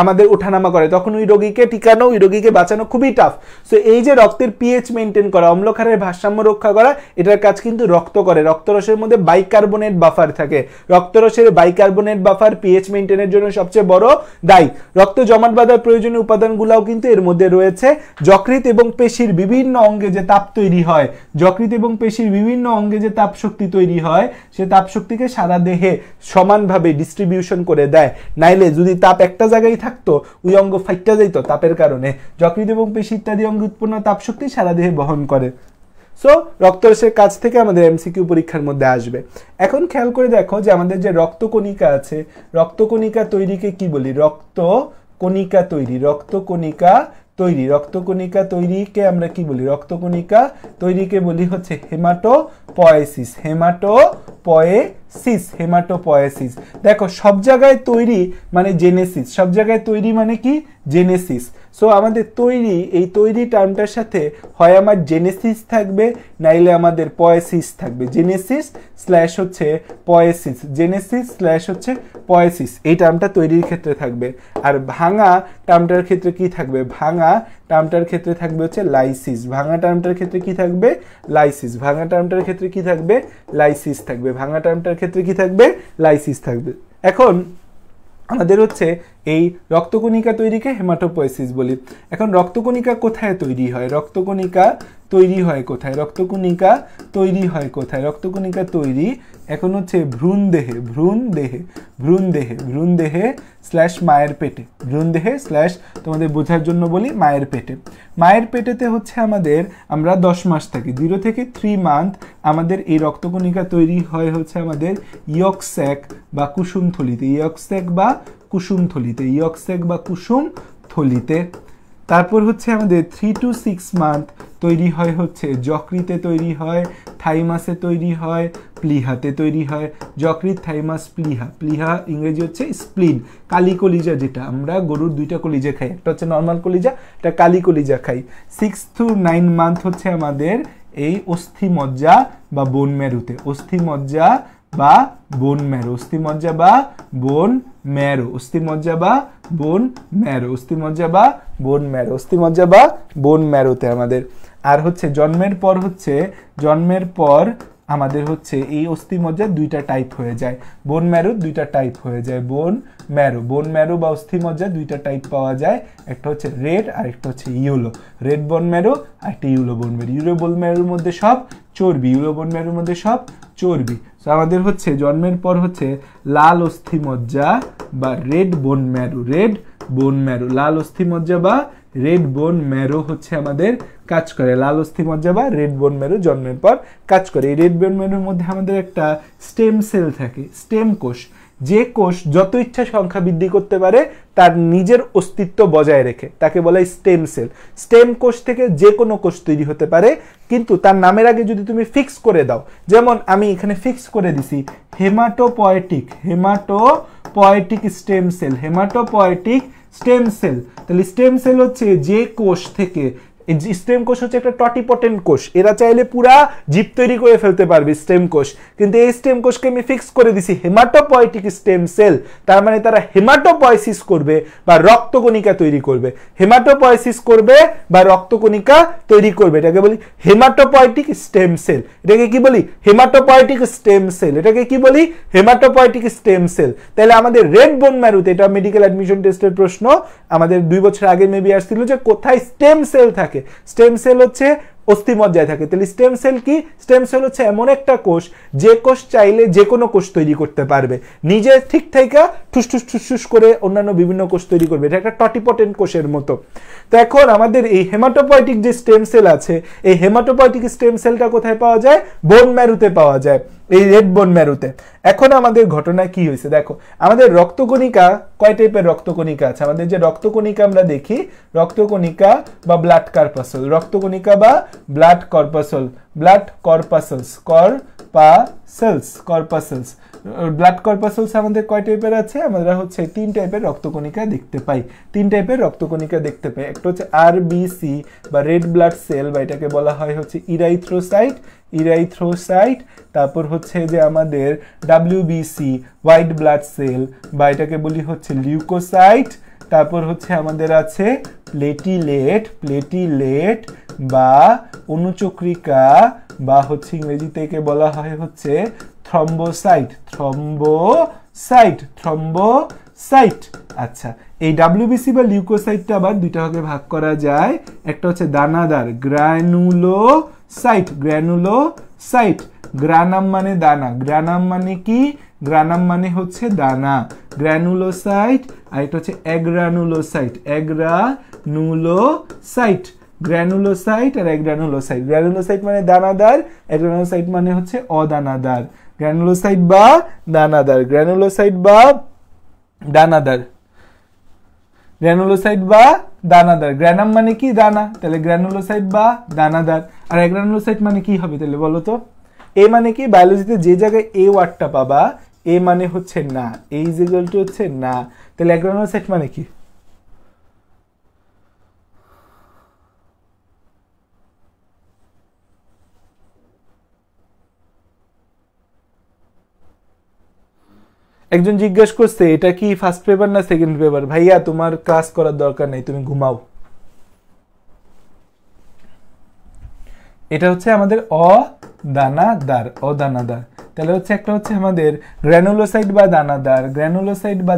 আমাদের ওঠানামা করে, তখন ওই রোগীকে টিকানো, ওই রোগীকে বাঁচানো খুবই টাফ। সো এই যে রক্তের পিএইচ মেনটেন করা, অম্লক্ষারের ভারসাম্য রক্ষা করা, এটার কাজ কিন্তু রক্ত করে। রক্তরসের মধ্যে বাইকার্বনেট বাফার থাকে। রক্তরসের বাইকার্বনেট বাফার পিএইচ মেনটেনের জন্য সবচেয়ে বড় দায়ী। রক্ত জমাট বাঁধার প্রয়োজনীয় উপাদানগুলোও কিন্তু এর মধ্যে রয়েছে। যকৃৎ এবং পেশির বিভিন্ন অঙ্গে যে তাপ তৈরি হয়, যকৃৎ এবং পেশির বিভিন্ন অঙ্গে যে তাপ শক্তি তৈরি হয়, সে তাপ শক্তিকে সারা দেহে সমানভাবে ডিস্ট্রিবিউশন করে দেয়। নাইলে যদি তাপ একটা জায়গায় থাকতো, ওই অঙ্গ ফাইটটা যাইতো তাপের কারণে। যকৃৎ এবং পেশি ইত্যাদি অঙ্গে উৎপন্ন তাপ শক্তি সারা দেহে বহন করে। সো রক্তরসের কাছ থেকে আমাদের এমসিকিউ পরীক্ষার মধ্যে আসবে। এখন খেয়াল করে দেখো যে আমাদের যে রক্তকণিকা আছে, রক্তকণিকা তৈরিকে কি বলি? রক্তকণিকা তৈরি, রক্তকণিকা তৈরি, রক্তকণিকা তৈরিকে আমরা কি বলি? রক্তকণিকা তৈরিকে বলি হচ্ছে হেমাটোপয়েসিস, হেমাটোপয়েসিস, হেমাটোপয়েসিস। দেখো সব জায়গায় তৈরি মানে জেনেসিস, সব জায়গায় তৈরি মানে কি? জেনেসিস। সো আমাদের তৈরি, এই তৈরি টার্মটার সাথে হয় আমার জেনেসিস থাকবে, নাইলে আমাদের পয়েসিস থাকবে। জেনেসিস স্ল্যাশ হচ্ছে পয়েসিস, জেনেসিস স্ল্যাশ হচ্ছে পয়েসিস, এই টার্মটা তৈরির ক্ষেত্রে থাকবে। আর ভাঙা টার্মটার ক্ষেত্রে কি থাকবে? ভাঙা টার্মটার ক্ষেত্রে থাকবে হচ্ছে লাইসিস। ভাঙা টার্মটার ক্ষেত্রে কি থাকবে? লাইসিস। ভাঙা টার্মটার ক্ষেত্রে কি থাকবে? লাইসিস থাকবে। ভাঙা টার্মটার ক্ষেত্রে কি থাকবে? লাইসিস থাকবে। এখন আমাদের হচ্ছে এই রক্তকণিকা তৈরিকে হেমাটোপয়েসিস বলি। এখন রক্তকণিকা কোথায় তৈরি হয়? রক্তকণিকা তৈরি হয় কোথায়? রক্তকণিকা তৈরি হয় কোথায়? রক্তকণিকা তৈরি এখন হচ্ছে ভ্রূণদেহে, ভ্রূণদেহে, ভ্রূণদেহে, ভ্রূণদেহে স্ল্যাশ মায়ের পেটে, ভ্রূণদেহে স্ল্যাশ তোমাদের বোঝার জন্য বলি মায়ের পেটে। মায়ের পেটেতে হচ্ছে আমাদের, আমরা 10 মাস থাকি, 0 থেকে 3 মান্থ আমাদের এই রক্তকণিকা তৈরি হয় হচ্ছে আমাদের ইয়ক স্যাক বা কুসুম থলিতে, ইয়ক স্যাক বা কুসুম থলিতে, ইয়ক স্যাক বা কুসুম থলিতে। তারপর হচ্ছে আমাদের 3 to 6 মান্থ তৈরি হয় হচ্ছে যকৃতে তৈরি হয়, থাইমাসে তৈরি হয়, প্লিহাতে তৈরি হয়। যকৃৎ, থাইমাস, প্লিহা। প্লিহা ইংরেজি হচ্ছে স্প্লিন, কালি কলিজা, যেটা আমরা গরুর 2টা কলিজা খাই, একটা হচ্ছে নর্মাল কলিজা, একটা কালি কলিজা খাই। 6 to 9 মান্থ হচ্ছে আমাদের এই অস্থিমজ্জা বা বোন ম্যারোতে, অস্থিমজ্জা বা বোন ম্যারো, অস্থিমজ্জা বা বোন ম্যারো, অস্থিমজ্জা বা বোন ম্যারো, অস্থিমজ্জা বা বোন ম্যারো, অস্থিমজ্জা বা বোন ম্যারোতে আমাদের। আর হচ্ছে জন্মের পর হচ্ছে, জন্মের পর আমাদের হচ্ছে এই অস্থিমজ্জার 2টা টাইপ হয়ে যায়, বোন ম্যারো 2টা টাইপ হয়ে যায়, বোন ম্যারো, বোন ম্যারো বা অস্থিমজ্জা 2টা টাইপ পাওয়া যায়, একটা হচ্ছে রেড আর একটা হচ্ছে ইয়েলো। রেড বোন ম্যারো আর একটা ইয়েলো বোন ম্যারো। ইয়েলো বোন ম্যারোর মধ্যে সব চর্বি, ইয়েলো বোন ম্যারোর মধ্যে সব চর্বি। তো আমাদের হচ্ছে জন্মের পর হচ্ছে লাল অস্থিমজ্জা বা red bone marrow, red bone marrow, লাল অস্থিমজ্জা বা রেড বোন ম্যারো হচ্ছে আমাদের কাজ করে, লাল অস্থিমজ্জা বা রেড বোন ম্যারো জন্মের পর কাজ করে। এই রেড বোন ম্যারোর মধ্যে আমাদের একটা স্টেম সেল থাকে, স্টেম কোষ, যে কোষ যত ইচ্ছা সংখ্যা বৃদ্ধি করতে পারে তার নিজের অস্তিত্ব বজায় রেখে, তাকে বলা হয় স্টেম সেল। স্টেম কোষ থেকে যে কোনো কোষ তৈরি হতে পারে, কিন্তু তার নামের আগে যদি তুমি ফিক্স করে দাও, যেমন আমি এখানে ফিক্স করে দিছি haematopoietic, haematopoietic stem cell, haematopoietic stem cell. তাহলে স্টেম সেল হচ্ছে যে কোষ থেকে এই স্টেম কোষ হচ্ছে একটা টটিপটেন্ট কোষ, এরা চাইলে পুরা জীব তৈরি করে ফেলতে পারবে স্টেম কোষ, কিন্তু এই স্টেম কোষকে আমি ফিক্স করে দিছি হেমাটোপয়েটিক স্টেম সেল, তার মানে তারা হেমাটোপয়েসিস করবে বা রক্তকণিকা তৈরি করবে, হেমাটোপয়েসিস করবে বা রক্তকণিকা তৈরি করবে, এটাকে বলি হেমাটোপয়েটিক স্টেম সেল। এটাকে কি বলি? Haematopoietic stem cell. এটাকে কি বলি? Haematopoietic stem cell. তাহলে আমাদের রেড বোন ম্যারোতে, এটা মেডিকেল অ্যাডমিশন টেস্টের প্রশ্ন, আমাদের 2 বছর আগে মেবি আসছিল যে কোথায় স্টেম সেল থাকে। স্টেম সেল হচ্ছে অস্থিমজ্জায় থাকে। তাহলে স্টেম সেল কি? স্টেম সেল হচ্ছে এমন একটা কোষ যে কোষ চাইলে যে কোনো কোষ তৈরি করতে পারবে, নিজে ঠিক থেকে ঠুসঠুস ঠুসঠুস করে অন্যান্য বিভিন্ন কোষ তৈরি করবে। এটা একটা টটিপটেন্ট কোষের মতো। তো এখন আমাদের এই হেমাটোপয়েটিক যে স্টেম সেল আছে, এই হেমাটোপয়েটিক স্টেম সেলটা কোথায় পাওয়া যায়? বোন ম্যারোতে পাওয়া যায়, এই রেড বোন ম্যারোতে। এখন আমাদের ঘটনা কি হয়েছে দেখো, আমাদের রক্তকণিকা কয় টাইপের রক্তকণিকা আছে? আমাদের যে রক্তকণিকা আমরা দেখি, রক্তকণিকা বা ব্লাড কর্পাসল, রক্তকণিকা বা ব্লাড কর্পাসল, ব্লাড কর্পাসলস, কর্পাসলস, ব্লাড কর্পাসলস আমাদের কয় টাইপের আছে? আমরা হচ্ছে 3 টাইপের রক্তকণিকা দেখতে পাই, 3 টাইপের রক্তকণিকা দেখতে পাই। একটা হচ্ছে আরবিসি বা রেড ব্লাড সেল, বা এটাকে বলা হয় হচ্ছে ইরাইথ্রোসাইট, তারপর হচ্ছে যে আমাদের ডাব্লিউবিসি হোয়াইট ব্লাড সেল, বা এটাকে বলি হচ্ছে লিউকোসাইট, তারপর হচ্ছে আমাদের আছে প্লেটিলেট বা অনুচক্রিকা, বা হচ্ছে ইংরেজিতে একে বলা হয় হচ্ছে থ্রম্বোসাইট। আচ্ছা, এই ডাব্লিউবিসি বা লিউকোসাইটটা আবার 2টা ভাগে ভাগ করা যায়। একটা হচ্ছে দানাদার, গ্রানুলোসাইট, গ্রানাম মানে দানা, গ্রানাম মানে কি? গ্রানাম মানে হচ্ছে দানা, গ্রানুলোসাইট। আর এটা হচ্ছে অ্যাগ্রানুলোসাইট, গ্রানুলোসাইট আর অ্যাগ্রানুলোসাইট। গ্রানুলোসাইট মানে দানাদার, অ্যাগ্রানুলোসাইট মানে হচ্ছে অদানাদার। গ্রানুলোসাইট বা দানাদার, গ্রানুলোসাইট বা দানাদার, গ্রানুলোসাইট বা দানাদার। গ্রানাম মানে কি? দানা, তাহলে গ্রানুলোসাইট বা দানাদার। আর অ্যাগ্রানুলোসাইট মানে কি হবে তাহলে বলো তো? এ মানে কি? বায়োলজিতে যে জায়গায় এ ওয়ার্ডটা পাবা, এ মানে হচ্ছে না, এ ইজ ইকুয়াল টু হচ্ছে না, তাহলে অ্যাগ্রানুলোসাইট মানে কি? একজন জিজ্ঞেস করছে এটা কি ফার্স্ট পেপার না সেকেন্ড পেপার? ভাইয়া তোমার ক্লাস করার দরকার নেই, তুমি ঘুমাও। এটা হচ্ছে আমাদের অদানাদার। তাহলে হচ্ছে একটা হচ্ছে আমাদের গ্রানুলোসাইট বা দানাদার, আর গ্রানুলোসাইট বা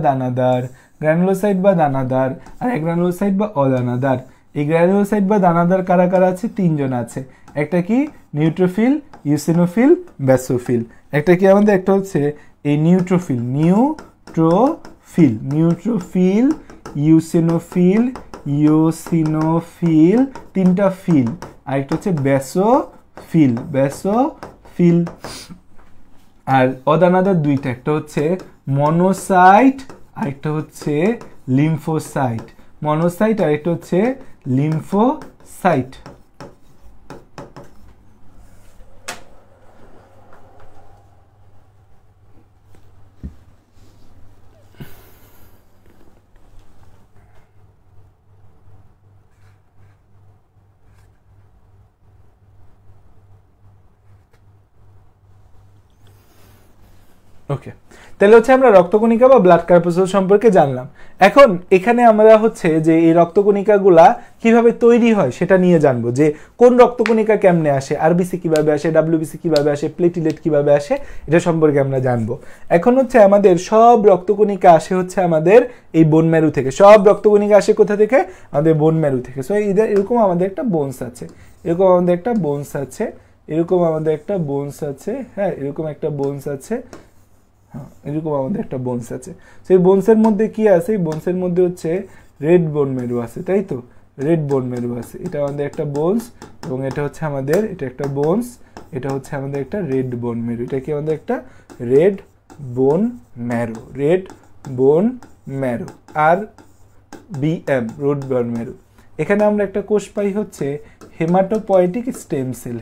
অদানাদার। এই গ্রানুলোসাইট বা দানাদার কারা কারা আছে? 3 জন আছে। একটা কি? Neutrophil, eosinophil, basophil. একটা কি আমাদের? একটা হচ্ছে এই নিউট্রোফিল, ইউসিনোফিল, 3টা ফিল। আর একটা হচ্ছে বেসোফিল। আর অদানাদার 2টা, একটা হচ্ছে মনোসাইট আর একটা হচ্ছে লিম্ফোসাইট, মনোসাইট আর একটা হচ্ছে লিম্ফোসাইট। ওকে, তাহলে হচ্ছে আমরা রক্তকণিকা বা ব্লাড কর্পাসল সম্পর্কে জানলাম। এখন এখানে আমরা হচ্ছে যে এই রক্তকণিকাগুলা কিভাবে তৈরি হয় সেটা নিয়ে জানবো, যে কোন রক্তকণিকা কেমনে আসে, আরবিসি কিভাবে আসে, ডাব্লিউবিসি কিভাবে আসে, প্লেটিলেট কিভাবে আসে, এটা সম্পর্কে আমরা জানবো। এখন হচ্ছে আমাদের সব রক্তকণিকা আসে হচ্ছে আমাদের এই বোন ম্যারো থেকে। সব রক্তকণিকা আসে কোথা থেকে? আমাদের বোন ম্যারো থেকে। সো এরকম আমাদের একটা বোনস আছে, হ্যাঁ, এরকম একটা বোনস আছে, এরকম আমাদের একটা বোনস আছে। সেই বোনসের মধ্যে কি আছে? এই বোনসের মধ্যে হচ্ছে রেড বোন ম্যারো আছে, তাই তো? রেড বোন ম্যারো আছে, এটা আমাদের একটা বোনস, এবং এটা হচ্ছে আমাদের, এটা একটা বোনস, এটা হচ্ছে আমাদের একটা রেড বোন ম্যারো। এটা কি আমাদের একটা রেড বোন ম্যারো, আর বিএম, রেড বোন ম্যারো। এখানে আমরা একটা কোষ পাই হচ্ছে হেমাটোপয়েটিক স্টেম সেল,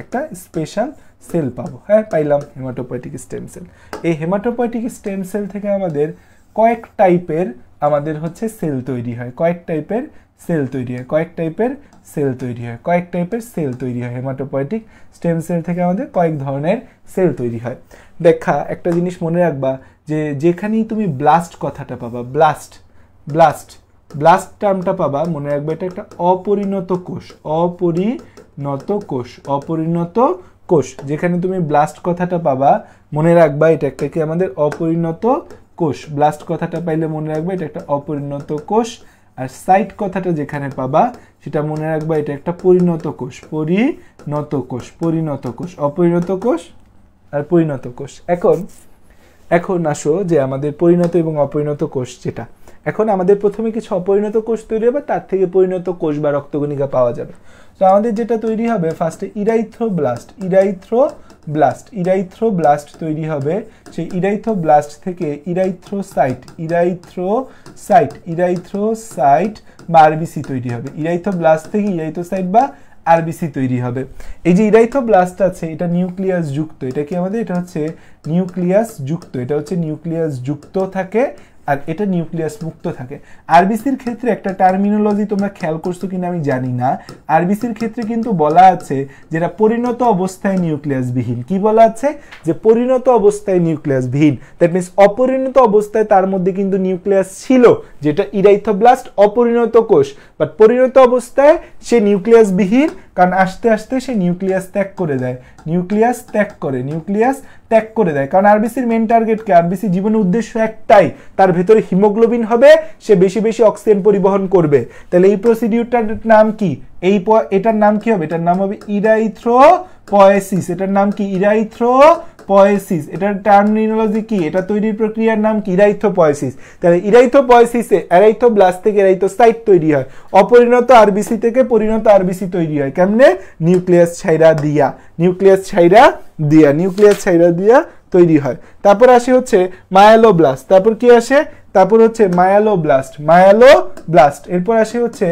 একটা স্পেশাল সেল পাবো। হ্যাঁ, পাইলাম হেমাটোপয়েটিক স্টেম সেল। এই হেমাটোপয়েটিক স্টেম সেল থেকে আমাদের কয়েক টাইপের আমাদের হচ্ছে সেল তৈরি হয়, কয়েক টাইপের সেল তৈরি হয়, কয়েক টাইপের সেল তৈরি হয়, কয়েক টাইপের সেল তৈরি হয়। হেমাটোপয়েটিক স্টেম সেল থেকে আমাদের কয়েক ধরনের সেল তৈরি হয়। দেখা একটা জিনিস মনে রাখবা যে যেখানেই তুমি ব্লাস্ট কথাটা পাবা, ব্লাস্ট ব্লাস্ট ব্লাস্ট টার্মটা পাবা, মনে রাখবে এটা একটা অপরিণত কোষ, অপরিণত কোষ, অপরিণত কোষ। যেখানে তুমি ব্লাস্ট কথাটা পাবা মনে রাখবা এটা একটা কি আমাদের অপরিণত কোষ। ব্লাস্ট কথাটা পাইলে মনে রাখবা এটা একটা অপরিণত কোষ। আর সাইট কথাটা যেখানে পাবা সেটা মনে রাখবা এটা একটা পরিণত কোষ, পরিণত কোষ, পরিণত কোষ, অপরিণত কোষ আর পরিণত কোষ। এখন আসো যে আমাদের পরিণত এবং অপরিণত কোষ যেটা, এখন আমাদের প্রথমে কিছু অপরিণত কোষ তৈরি হবে, তার থেকে পরিণত কোষ বা রক্তকণিকা পাওয়া যাবে। তো আমাদের যেটা তৈরি হবে ফার্স্টে ইরাইথ্রোব্লাস্ট, ইরাইথ্রোব্লাস্ট, ইরাইথ্রোব্লাস্ট তৈরি হবে। সেই ইরাইথ্রোব্লাস্ট থেকে ইরাইথ্রোসাইট, ইরাইথ্রোসাইট, ইরাইথ্রোসাইট বা আরবিসি তৈরি হবে। ইরাইথ্রোব্লাস্ট থেকে ইরাইথ্রোসাইট বা আরবিসি তৈরি হবে। এই যে ইরাইথ্রোব্লাস্ট আছে এটা নিউক্লিয়াস যুক্ত, এটা কি আমাদের, এটা হচ্ছে নিউক্লিয়াস যুক্ত, এটা হচ্ছে নিউক্লিয়াস যুক্ত থাকে আর এটা নিউক্লিয়াস মুক্ত থাকে। আরবিসির ক্ষেত্রে একটা টার্মিনোলজি তোমরা খেয়াল করছো কিনা আমি জানি না, আরবিসির ক্ষেত্রে কিন্তু বলা আছে যেটা পরিণত অবস্থায় নিউক্লিয়াস বিহীন। কি বলা আছে যে পরিণত অবস্থায় নিউক্লিয়াস বিহীন, দ্যাট মিনস অপরিণত অবস্থায় তার মধ্যে কিন্তু নিউক্লিয়াস ছিল, যেটা ইরাইথ্রোব্লাস্ট অপরিণত কোষ, বাট পরিণত অবস্থায় সে নিউক্লিয়াস বিহীন, কারণ আস্তে আস্তে সে নিউক্লিয়াস ত্যাগ করে দেয়, নিউক্লিয়াস ত্যাগ করে, নিউক্লিয়াস ত্যাগ করে দেয়। কারণ আরবিসির মেন টার্গেট কি, আরবিসি জীবনের উদ্দেশ্য একটাই, তার ভেতরে হিমোগ্লোবিন হবে, সে বেশি বেশি অক্সিজেন পরিবহন করবে। তাহলে এই প্রসিডিউরটার নাম কি, এটার নাম কি হবে, এটার নাম হবে ইরাইথ্রোপয়েসিস। এটার নাম কি, ইরাইথ্রোপয়েসিস। এটার টার্মিনোলজি কি, এটা তৈরির প্রক্রিয়ার নাম কি, ইরাইথ্রোপয়েসিস। তাহলে ইরাইথ্রোপয়েসিসে এরাইথ্রোব্লাস্ট থেকে এরাইথ্রোসাইট তৈরি হয়, অপরিণত আরবিসি থেকে পরিণত আরবিসি তৈরি হয় কেমনে, নিউক্লিয়াস ছাইরা দিয়া, নিউক্লিয়াস ছাইরা দিয়া, নিউক্লিয়াস ছাইরা দিয়া তৈরি হয়। তারপর আসে হচ্ছে মায়ালোব্লাস্ট, তারপর কি আসে, তারপর হচ্ছে মায়ালোব্লাস্ট, মায়ালোব্লাস্ট। এরপর আসে হচ্ছে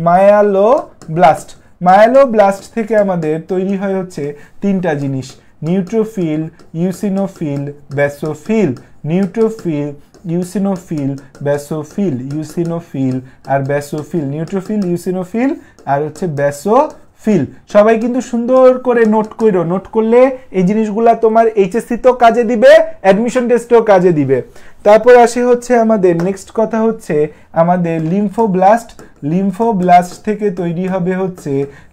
মায়ালোব্লাস্ট, মায়ালোব্লাস্ট থেকে আমাদের তৈরি হয় হচ্ছে তিনটা জিনিস, neutrophil, eosinophil, basophil. Neutrophil, eosinophil, basophil, eosinophil আর বেসোফিল, নিউট্রোফিল, ইউসিনোফিল আর হচ্ছে বেসোফিল। সবাই কিন্তু সুন্দর করে নোট করো, নোট করলে এই জিনিসগুলা তোমার এইচএসসি তো কাজে দিবে, অ্যাডমিশন টেস্টেও কাজে দিবে। তারপর আসে হচ্ছে আমাদের নেক্সট কথা হচ্ছে আমাদের লিম্ফোব্লাস্ট, লিম্ফোব্লাস্ট থেকে তৈরি হবে হচ্ছে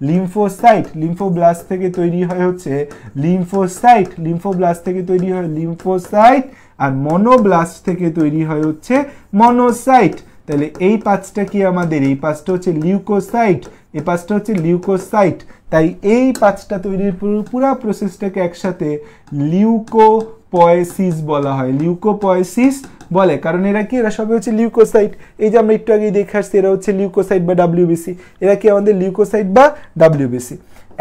লিম্ফোসাইট, লিম্ফোব্লাস্ট থেকে তৈরি হয় হচ্ছে লিম্ফোসাইট, লিম্ফোব্লাস্ট থেকে তৈরি হয় লিম্ফোসাইট আর মনোব্লাস্ট থেকে তৈরি হয় হচ্ছে মনোসাইট। তাহলে এই পাঁচটা কি আমাদের, এই পাঁচটা হচ্ছে লিউকোসাইট, এই পাঁচটা হচ্ছে লিউকোসাইট। তাই এই পাঁচটা তৈরির পুরো প্রসেসটাকে একসাথে লিউকোপয়েসিস বলা হয়, লিউকোপয়েসিস বলে, কারণ এরা কি, এরা সবাই হচ্ছে লিউকোসাইট। এই যে আমরা একটু আগে দেখে আসছি এরা হচ্ছে লিউকোসাইট বা ডাব্লিউবিসি, এরা কি আমাদের লিউকোসাইট বা ডাব্লিউবিসি।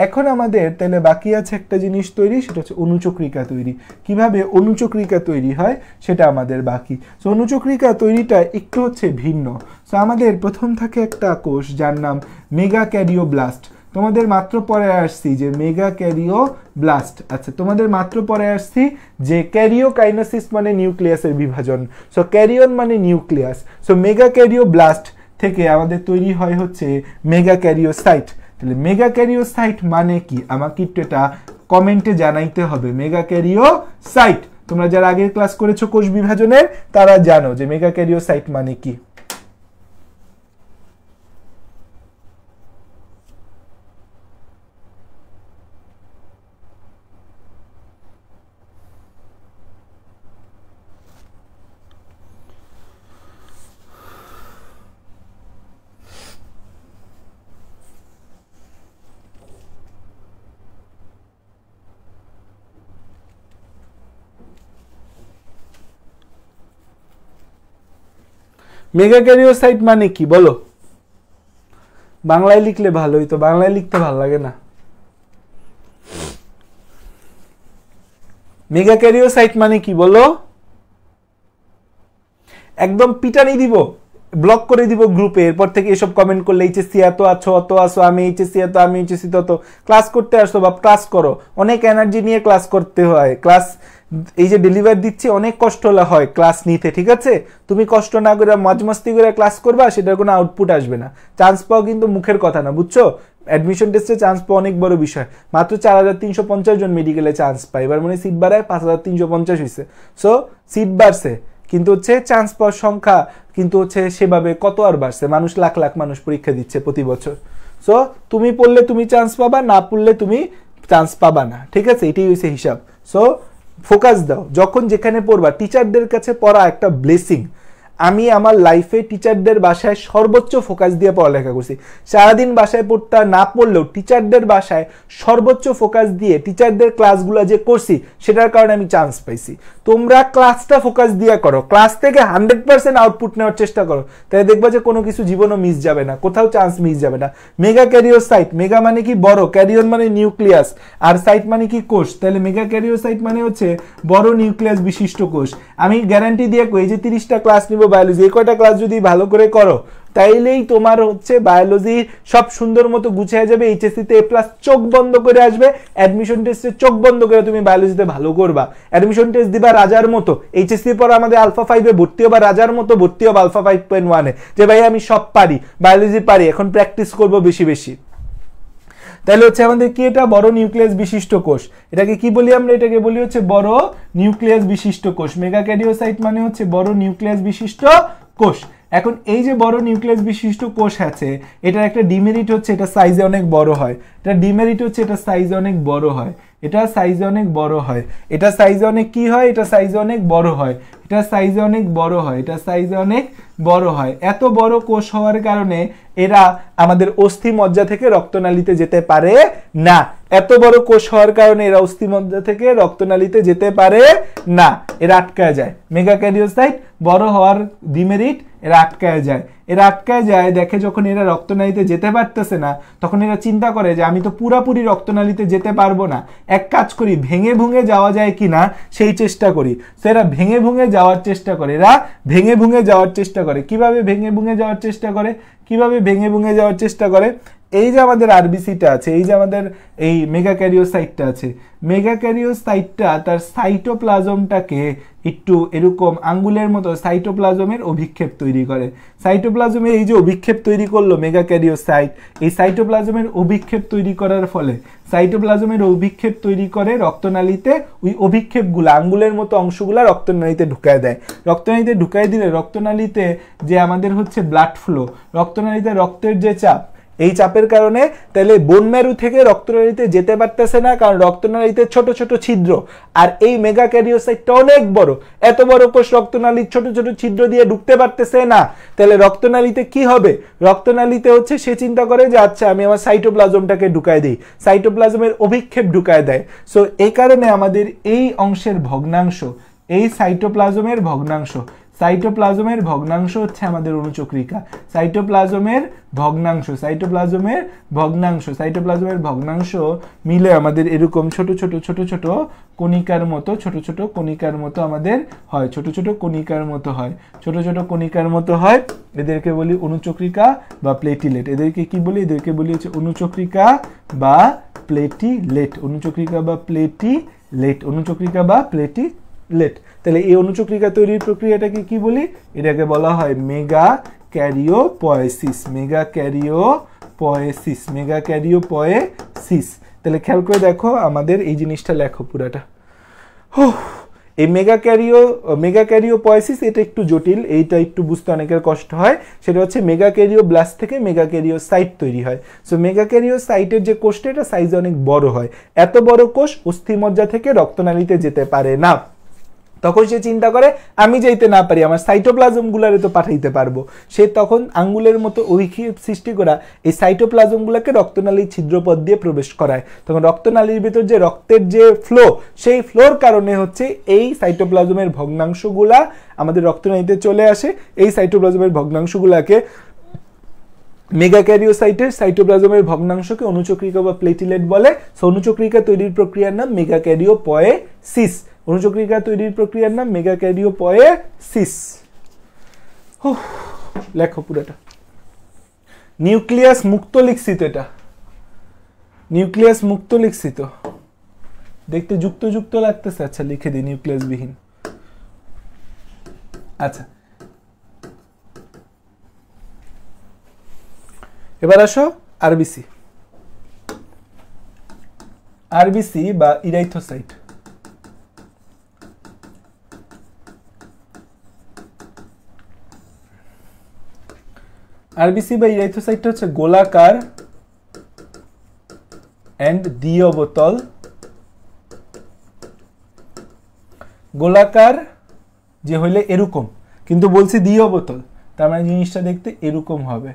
এখন আমাদের তাহলে বাকি আছে একটা জিনিস তৈরি, সেটা হচ্ছে অনুচক্রিকা তৈরি। কিভাবে অনুচক্রিকা তৈরি হয় সেটা আমাদের বাকি। সো অনুচক্রিকা তৈরিটা একটু হচ্ছে ভিন্ন। সো আমাদের প্রথম থাকে একটা কোষ যার নাম মেগাক্যারিওব্লাস্ট। তোমাদের মাত্র পরে আসছি যে মেগাক্যারিওব্লাস্ট, আচ্ছা তোমাদের মাত্র পরে আসছি যে ক্যারিওকাইনেসিস মানে নিউক্লিয়াসের বিভাজন, সো ক্যারিয়ন মানে নিউক্লিয়াস। সো মেগাক্যারিওব্লাস্ট থেকে আমাদের তৈরি হয় হচ্ছে মেগাক্যারিওসাইট। তাহলে মেগাক্যারিওসাইট মানে কি আমাকে একটু এটা কমেন্টে জানাইতে হবে। মেগাক্যারিওসাইট তোমরা যারা আগের ক্লাস করেছো কোষ বিভাজনের তারা জানো যে মেগাক্যারিওসাইট মানে কি। মেগাক্যারিওসাইট মানে কি বলো, বাংলায় লিখলে ভালো হইতো, বাংলায় লিখতে ভালো লাগে না। মেগাক্যারিওসাইট মানে কি বলো, একদম পিটানি দিব, ব্লক করে দিব গ্রুপে। এরপর থেকে এসব কমেন্ট করলে এইচএসসি এত আছো অত আসো, আমি এইচএসসি এত, আমি এইচএসসি তত। ক্লাস করতে আসো বা ক্লাস করো, অনেক এনার্জি নিয়ে ক্লাস করতে হয়, ক্লাস এই যে ডেলিভার দিচ্ছি অনেক কষ্ট হয় ক্লাস নিতে, ঠিক আছে? তুমি কষ্ট না করে মজমস্তি করে ক্লাস করবা, সেটার কোনো আউটপুট আসবে না। চান্স পাওয়া কিন্তু মুখের কথা না, বুঝছো? অ্যাডমিশন টেস্টে চান্স পাওয়া অনেক বড় বিষয়। মাত্র 4350 জন মেডিকেলে চান্স পায়, এবার মানে সিট বাড়ায় 5350 হয়েছে। সো সিট বাড়ছে, কিন্তু হচ্ছে চান্স পাওয়ার সংখ্যা কিন্তু হচ্ছে সেভাবে কত আর বাড়ছে? মানুষ লাখ লাখ মানুষ পরীক্ষা দিচ্ছে প্রতি বছর। সো তুমি পড়লে তুমি চান্স পাবা, না পড়লে তুমি চান্স পাবা না, ঠিক আছে? এটাই হচ্ছে হিসাব। সো ফোকাস দাও যখন যেখানে পড়বা। টিচারদের কাছে পড়া একটা ব্লেসিং। আমি আমার লাইফে টিচারদের বাসায় সর্বোচ্চ ফোকাস দিয়ে পড়ালেখা করছি। সারাদিন বাসায় পড়তে না পড়লেও টিচারদের বাসায় সর্বোচ্চ ফোকাস দিয়ে টিচারদের ক্লাসগুলো যে করছি সেটার কারণে আমি চান্স পাইছি। তোমরা ক্লাসটা ফোকাস দিয়ে করো, ক্লাস থেকে 100% আউটপুট নেওয়ার চেষ্টা করো, তাই দেখবা যে কোনো কিছু জীবনও মিস যাবে না, কোথাও চান্স মিস যাবে না। মেগা ক্যারিওর সাইট, মেগা মানে কি বড়, ক্যারিওর মানে নিউক্লিয়াস, আর সাইট মানে কি কোষ। তাহলে মেগা ক্যারিওর সাইট মানে হচ্ছে বড় নিউক্লিয়াস বিশিষ্ট কোষ। আমি গ্যারান্টি দিয়ে কই যে 30টা ক্লাস নিব বায়োলজি, এই কয়টা ক্লাস যদি ভালো করে করো তাইলেই তোমার হচ্ছে বায়োলজি সব সুন্দর মতো গুছিয়ে যাবে। এইচএসসিতে A+ চোখ বন্ধ করে আসবে, অ্যাডমিশন টেস্টে চোখ বন্ধ করে তুমি বায়োলজিতে ভালো করবা। অ্যাডমিশন টেস্ট দিবা রাজার মতো, এইচএসসি পর আমাদের আলফা 5-এ ভর্তি হবা রাজার মতো, ভর্তি হবা আলফা 5.1-এ, যে ভাই আমি সব পারি, বায়োলজি পারি, এখন প্র্যাকটিস করব বেশি বেশি। তাহলে হচ্ছে আমাদের কি এটা বড় নিউক্লিয়াস বিশিষ্ট কোষ। এটাকে কি বলি আমরা? এটাকে বলি হচ্ছে বড় নিউক্লিয়াস বিশিষ্ট কোষ। মেগা ক্যারিওসাইট মানে হচ্ছে বড় নিউক্লিয়াস বিশিষ্ট কোষ। এখন এই যে বড় নিউক্লিয়াস বিশিষ্ট কোষ আছে, এটার একটা ডিমেরিট হচ্ছে এটা সাইজে অনেক বড় হয়। এটা ডিমেরিট হচ্ছে এটা সাইজে অনেক বড় হয়, এটা সাইজে অনেক বড় হয়, এটা সাইজে অনেক কি হয়, এটা সাইজে অনেক বড় হয়, এটা সাইজে অনেক বড় হয়, এটা সাইজে অনেক বড় হয়। এত বড় কোষ হওয়ার কারণে এরা আমাদের অস্থি মজ্জা থেকে রক্তনালীতে যেতে পারে না। এত বড় কোষ হওয়ার কারণে এরা অস্থি মজ্জা থেকে রক্তনালীতে যেতে পারে না, এরা আটকায় যায়। মেগা ক্যারিওসাইট বড় হওয়ার ডিমেরিট, এরা আটকায় যায়। এরা আটকায় যায়, দেখে যখন এরা রক্তনালীতে যেতে পারতেছে না, তখন এরা চিন্তা করে যে আমি তো পুরাপুরি রক্তনালীতে যেতে পারবো না, এক কাজ করি ভেঙে ভুঙে যাওয়া যায় কিনা সেই চেষ্টা করি। তো এরা ভেঙে ভুঙে যাওয়ার চেষ্টা করে, এরা ভেঙে ভুঙে যাওয়ার চেষ্টা করে। কিভাবে ভেঙে ভুঙে যাওয়ার চেষ্টা করে? কিভাবে ভেঙে ভুঙে যাওয়ার চেষ্টা করে? এই যে আমাদের আরবিসিটা আছে, এই যে আমাদের এই মেগা ক্যারিওসাইটটা আছে, মেগা ক্যারিওসাইটটা তার সাইটোপ্লাজমটাকে একটু এরকম আঙ্গুলের মতো সাইটোপ্লাজমের অভিক্ষেপ তৈরি করে। সাইটোপ্লাজমের এই যে অভিক্ষেপ তৈরি করলো মেগা ক্যারিওসাইট, এই সাইটোপ্লাজমের অভিক্ষেপ তৈরি করার ফলে সাইটোপ্লাজমের অভিক্ষেপ তৈরি করে রক্তনালীতে, ওই অভিক্ষেপগুলো আঙ্গুলের মতো অংশগুলো রক্তনালীতে ঢুকায় দেয়। রক্তনালীতে ঢুকায় দিলে রক্তনালীতে যে আমাদের হচ্ছে ব্লাড ফ্লো, রক্তনালীতে রক্তের যে চাপ, এই চাপের কারণে তাহলে বোন ম্যারু থেকে রক্তনালীতে যেতে পারতেছে না, কারণ রক্তনালীতে ছোট ছোট ছিদ্র। আর এই মেগা ক্যারিওসাইটটা অনেক বড়, এত বড় কোষ রক্তনালীর ছোট ছোট ছিদ্র দিয়ে ঢুকতে পারতেছে না। তাহলে রক্তনালীতে কি হবে? রক্তনালীতে হচ্ছে সে চিন্তা করে যে আচ্ছা আমি আমার সাইটোপ্লাজমটাকে ঢুকায় দিই, সাইটোপ্লাজমের অভিক্ষেপ ঢুকায় দেয়। সো এই কারণে আমাদের এই অংশের ভগ্নাংশ, এই সাইটোপ্লাজমের ভগ্নাংশ, সাইটোপ্লাজমের ভগ্নাংশ হচ্ছে আমাদের অনুচক্রিকা। সাইটোপ্লাজমের ভগ্নাংশ, সাইটোপ্লাজমের ভগ্নাংশ, সাইটোপ্লাজমের ভগ্নাংশ মিলে আমাদের এরকম ছোট ছোট ছোট ছোট কণিকার মতো, ছোট ছোট কণিকার মতো আমাদের হয়, ছোট ছোট কণিকার মতো হয়, ছোট ছোট কণিকার মতো হয়। এদেরকে বলি অনুচক্রিকা বা প্লেটিলেট। এদেরকে কি বলি? এদেরকে বলি হচ্ছে অনুচক্রিকা বা প্লেটিলেট, অনুচক্রিকা বা প্লেটিলেট, অনুচক্রিকা বা প্লেটিলেট। তাহলে এই অনুচক্রিকা তৈরির প্রক্রিয়াটাকে কি বলি? এটাকে বলা হয় মেগা ক্যারিওপয়েসিস, মেগা ক্যারিওপয়েসিস, মেগা ক্যারিওপয়েসিস। তাহলে খেয়াল করে দেখো, আমাদের এই জিনিসটা লেখো পুরাটা। এই মেগা ক্যারিওপয়েসিস এটা একটু জটিল, এইটা একটু বুঝতে অনেকের কষ্ট হয়। সেটা হচ্ছে মেগা ক্যারিওব্লাস্ট থেকে মেগা ক্যারিওসাইট তৈরি হয়। সো মেগা ক্যারিওসাইটের যে কোষটা, এটা সাইজে অনেক বড় হয়। এত বড় কোষ অস্থিমজ্জা থেকে রক্তনালীতে যেতে পারে না। তখন সে চিন্তা করে আমি যাইতে না পারি, আমার সাইটোপ্লাজমগুলোরে তো পাঠাইতে পারবো। সে তখন আঙ্গুলের মতো অভিক্ষেপ সৃষ্টি করা এই সাইটোপ্লাজমগুলোকে রক্তনালীর ছিদ্রপথ দিয়ে প্রবেশ করায়। তখন রক্তনালীর ভিতর যে রক্তের যে ফ্লো, সেই ফ্লোর কারণে হচ্ছে এই সাইটোপ্লাজমের ভগ্নাংশগুলা আমাদের রক্তনালীতে চলে আসে। এই সাইটোপ্লাজমের ভগ্নাংশগুলাকে মেগা ক্যারিওসাইটের সাইটোপ্লাজমের ভগ্নাংশকে অনুচক্রিকা বা প্লেটিলেট বলে। সো অনুচক্রিকা তৈরির প্রক্রিয়ার নাম মেগা ক্যারিওপয়েসিস। অনুচক্রিকা তৈরির প্রক্রিয়ার নাম মেগা ক্যারিওপয়েসিস। লেখো পুরোটা। নিউক্লিয়াস মুক্ত লিখছি তো, এটা নিউক্লিয়াস মুক্ত লিখছি তো। দেখতে যুক্ত যুক্ত লাগতেছে, আচ্ছা লিখে দিই নিউক্লিয়াস বিহীন। আচ্ছা এবার আসো আরবিসি। আরবিসি বা ইরাইথোসাইট, আরবিসি বা ইরাইথোসাইটটা হচ্ছে গোলাকার এন্ড দ্বিঅবতল, গোলাকার যে হইলে এরকম, কিন্তু বলছি দ্বিঅবতল, তার মানে জিনিসটা দেখতে এরকম হবে।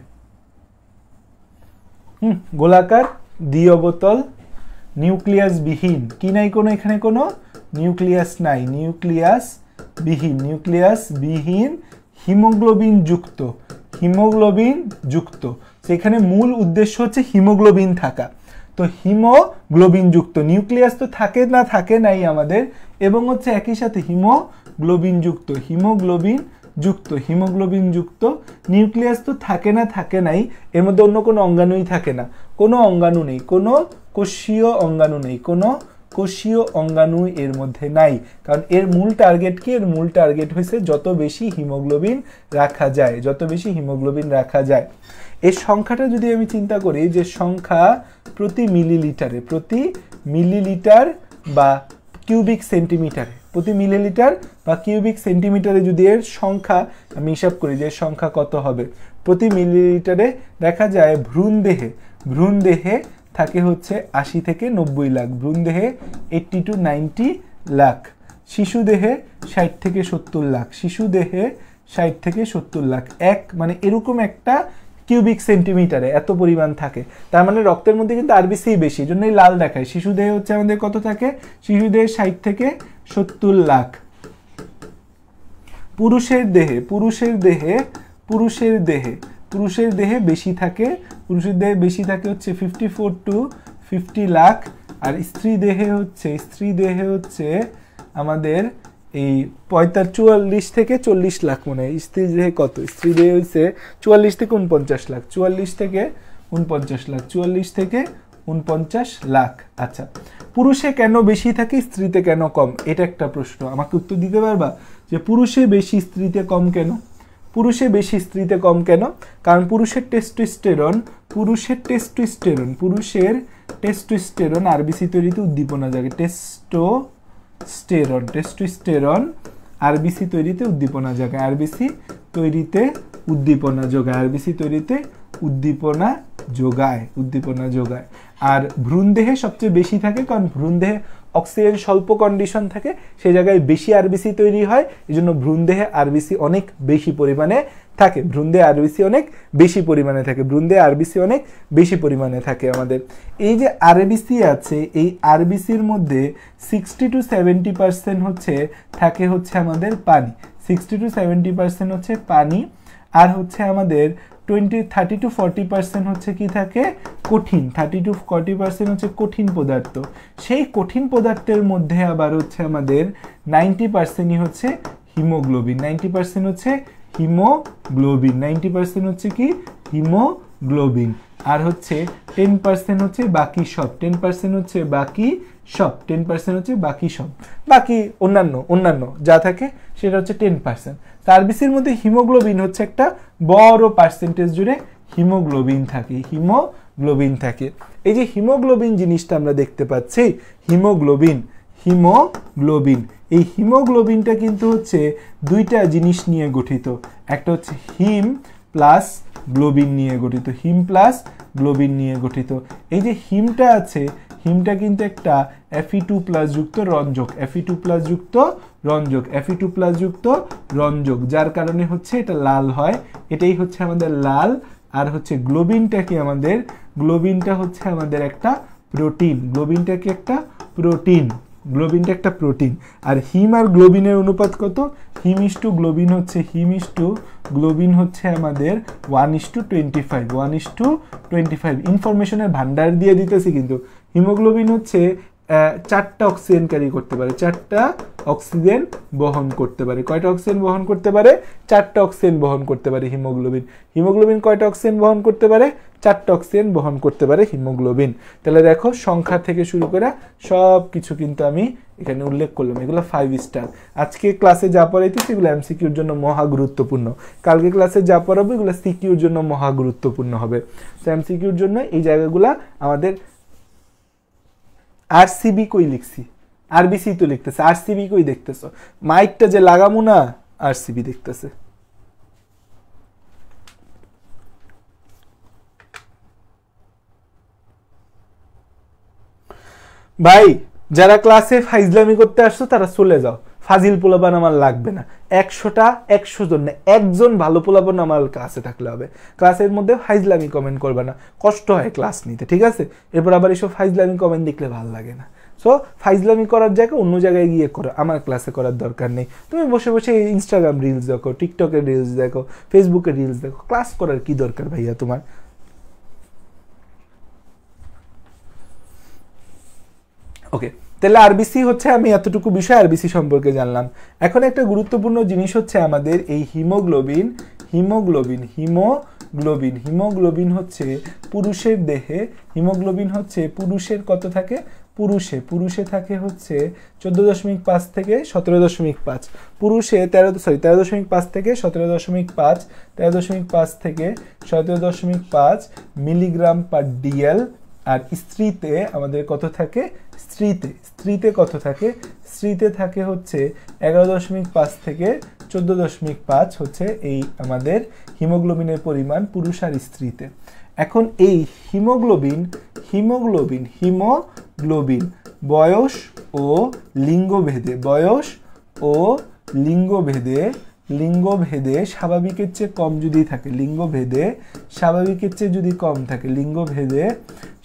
গোলাকার দ্বিঅবতল নিউক্লিয়াস বিহীন, কি নাই কোনো এখানে কোনো নিউক্লিয়াস নাই, নিউক্লিয়াস বিহীন, নিউক্লিয়াস বিহীন হিমোগ্লোবিন যুক্ত, হিমোগ্লোবিন যুক্ত, সেখানে মূল উদ্দেশ্য হচ্ছে হিমোগ্লোবিন থাকা। তো হিমোগ্লোবিন যুক্ত নিউক্লিয়াস তো থাকে না, থাকে নাই আমাদের, এবং হচ্ছে একই সাথে হিমোগ্লোবিন যুক্ত, হিমোগ্লোবিন যুক্ত, হিমোগ্লোবিন যুক্ত নিউক্লিয়াস তো থাকে না, থাকে নাই, এর মধ্যে অন্য কোনো অঙ্গাণুই থাকে না, কোনো অঙ্গাণু নেই, কোনো কোষীয় অঙ্গাণু নেই, কোনো কোষীয় অঙ্গাণু এর মধ্যে নাই, কারণ এর মূল টার্গেট কি, এর মূল টার্গেট হয়েছে যত বেশি হিমোগ্লোবিন রাখা যায়, যত বেশি হিমোগ্লোবিন রাখা যায়। এই সংখ্যাটা যদি আমি চিন্তা করি যে সংখ্যা প্রতি মিলিলিটারে, প্রতি মিলিলিটার বা কিউবিক সেন্টিমিটারে, প্রতি মিলিলিটার বা কিউবিক সেন্টিমিটারে যদি এর সংখ্যা আমি হিসাব করি যে সংখ্যা কত হবে, প্রতি মিলিলিটারে দেখা যায় ভ্রূণ দেহে থাকে হচ্ছে 80 থেকে 90 লাখ, ভ্রূণ দেহে 80 to 90 লাখ, শিশু দেহে 60 থেকে 70 লাখ, শিশু দেহে 60 থেকে 70 লাখ, এক মানে এরকম একটা কিউবিক সেন্টিমিটারে এত পরিমাণ থাকে। তার মানে রক্তের মধ্যে কিন্তু আরবিসি বেশি, জন্যই লাল দেখায়। শিশু দেহে হচ্ছে আমাদের কত থাকে, শিশু দেহে 60 থেকে 70 লাখ। পুরুষের দেহে বেশি থাকে, পুরুষের দেহে বেশি থাকে হচ্ছে 54 to 50 লাখ, আর স্ত্রী দেহে হচ্ছে আমাদের এই 44 থেকে 40 লাখ, মনে হয় স্ত্রী দেহে কত, স্ত্রী দেহে হচ্ছে 44 থেকে 49 লাখ, 44 থেকে 49 লাখ, 44 থেকে 49 লাখ। আচ্ছা পুরুষে কেন বেশি থাকে, স্ত্রীতে কেন কম, এটা একটা প্রশ্ন, আমাকে উত্তর দিতে পারবা যে পুরুষে বেশি স্ত্রীতে কম কেন? পুরুষে বেশি স্ত্রীতে কম কেন? কারণ পুরুষের টেস্টোস্টেরন আরবিসি তৈরিতে উদ্দীপনা জাগে, টেস্টোস্টেরন আরবিসি তৈরিতে উদ্দীপনা জাগায়, আরবিসি তৈরিতে উদ্দীপনা যোগায়। আর ভ্রূণদেহে সবচেয়ে বেশি থাকে, কারণ ভ্রূণদেহে অক্সিজেন স্বল্প কন্ডিশন থাকে, সেই জায়গায় বেশি আরবিসি তৈরি হয়, এই জন্য ভ্রূণদেহে আরবিসি অনেক বেশি পরিমাণে থাকে, ভ্রূণদেহে আরবিসি অনেক বেশি পরিমাণে থাকে আমাদের। এই যে আরবিসি আছে, এই আরবিসির মধ্যে 60 to 70% হচ্ছে থাকে হচ্ছে আমাদের পানি, 60 to 70% হচ্ছে পানি, আর হচ্ছে আমাদের 30 to 40% হচ্ছে কি থাকে, কঠিন, 30 to 40% হচ্ছে কঠিন পদার্থ। সেই কঠিন পদার্থের মধ্যে আবার হচ্ছে আমাদের 90%ই হচ্ছে হিমোগ্লোবিন, 90% হচ্ছে কি হিমোগ্লোবিন, আর হচ্ছে 10% হচ্ছে বাকি সব, 10% হচ্ছে বাকি সব, বাকি অন্যান্য যা থাকে সেটা হচ্ছে 10%। আরবিসির মধ্যে হিমোগ্লোবিন হচ্ছে একটা বড় পার্সেন্টেজ জুড়ে হিমোগ্লোবিন থাকে। এই যে হিমোগ্লোবিন জিনিসটা আমরা দেখতে পাচ্ছি, হিমোগ্লোবিন, এই হিমোগ্লোবিনটা কিন্তু হচ্ছে দুইটা জিনিস নিয়ে গঠিত, একটা হচ্ছে হিম প্লাস গ্লোবিন নিয়ে গঠিত, এই যে হিমটা আছে, হিমটা কিন্তু একটা Fe2+ যুক্ত রঞ্জক, যার কারণে হচ্ছে এটা লাল হয়, এটাই হচ্ছে আমাদের লাল। আর হচ্ছে গ্লোবিনটা হচ্ছে আমাদের একটা প্রোটিন, গ্লোবিনটা একটা প্রোটিন। আর হিম আর গ্লোবিনের অনুপাত কত, হিম ইস টু গ্লোবিন হচ্ছে আমাদের 1:25, ইনফরমেশনের ভান্ডার দিয়ে দিতেছি, কিন্তু হিমোগ্লোবিন হচ্ছে 4টা অক্সিজেন ক্যারি করতে পারে, 4টা অক্সিজেন বহন করতে পারে। কয়টা অক্সিজেন বহন করতে পারে? 4টা অক্সিজেন বহন করতে পারে হিমোগ্লোবিন। হিমোগ্লোবিন কয়টা অক্সিজেন বহন করতে পারে? 4টা অক্সিজেন বহন করতে পারে হিমোগ্লোবিন। তাহলে দেখো সংখ্যা থেকে শুরু করে সব কিছু কিন্তু আমি এখানে উল্লেখ করলাম, এগুলো 5 স্টার। আজকে ক্লাসে যা পড়াইতেছি এগুলো এমসিকিউর জন্য মহা গুরুত্বপূর্ণ, কালকে ক্লাসে যা পড়াবো এগুলো সিকিউর জন্য মহা গুরুত্বপূর্ণ হবে। তো এমসিকিউর জন্য এই জায়গাগুলা আমাদের আরসিবি কই লিখছি, আরবিসি তো লিখতেছে, আরসিবি কই দেখতেছো? মাইকটা যে লাগামু না, আরসিবি দেখতেছে। ভাই যারা ক্লাসে ফাইজলামি করতে আসছো তারা চলে যাও, ফাজিল পোলাপান আমার লাগবে না। 100টা 100 জন না, একজন ভালো পোলাপান আমার কাছে থাকলে হবে। ক্লাসের মধ্যে ফাইজলামি কমেন্ট করবে না, কষ্ট হয় ক্লাস নিতে, ঠিক আছে? এরপর আবার এসব ফাইজলামি কমেন্ট দেখলে ভালো লাগে না। সো ফাইজলামি করার জায়গায় অন্য জায়গায় গিয়ে করো, আমার ক্লাসে করার দরকার নেই। তুমি বসে বসে ইনস্টাগ্রাম রিলস দেখো, টিকটকের রিলস দেখো, ফেসবুকের রিলস দেখো, ক্লাস করার কি দরকার ভাইয়া তোমার? ওকে, তাহলে আরবিসি হচ্ছে, আমি এতটুকু বিষয় আরবিসি সম্পর্কে জানলাম। এখন একটা গুরুত্বপূর্ণ জিনিস হচ্ছে আমাদের এই হিমোগ্লোবিন। হিমোগ্লোবিন হিমোগ্লোবিন হিমোগ্লোবিন হচ্ছে পুরুষের দেহে, হিমোগ্লোবিন হচ্ছে পুরুষের কত থাকে? পুরুষে থাকে হচ্ছে 14.5 থেকে 17.5, পুরুষে 13.5 থেকে 17.5, 13.5 থেকে 17.5 মিলিগ্রাম পার ডিএল। আর স্ত্রীতে আমাদের কত থাকে? স্ত্রীতে কত থাকে? স্ত্রীতে থাকে হচ্ছে 11.5 থেকে 14.5 হচ্ছে এই আমাদের হিমোগ্লোবিনের পরিমাণ পুরুষ আর স্ত্রীতে। এখন এই হিমোগ্লোবিন বয়স ও লিঙ্গভেদে স্বাভাবিকের চেয়ে কম যদি থাকে, স্বাভাবিকের চেয়ে যদি কম থাকে,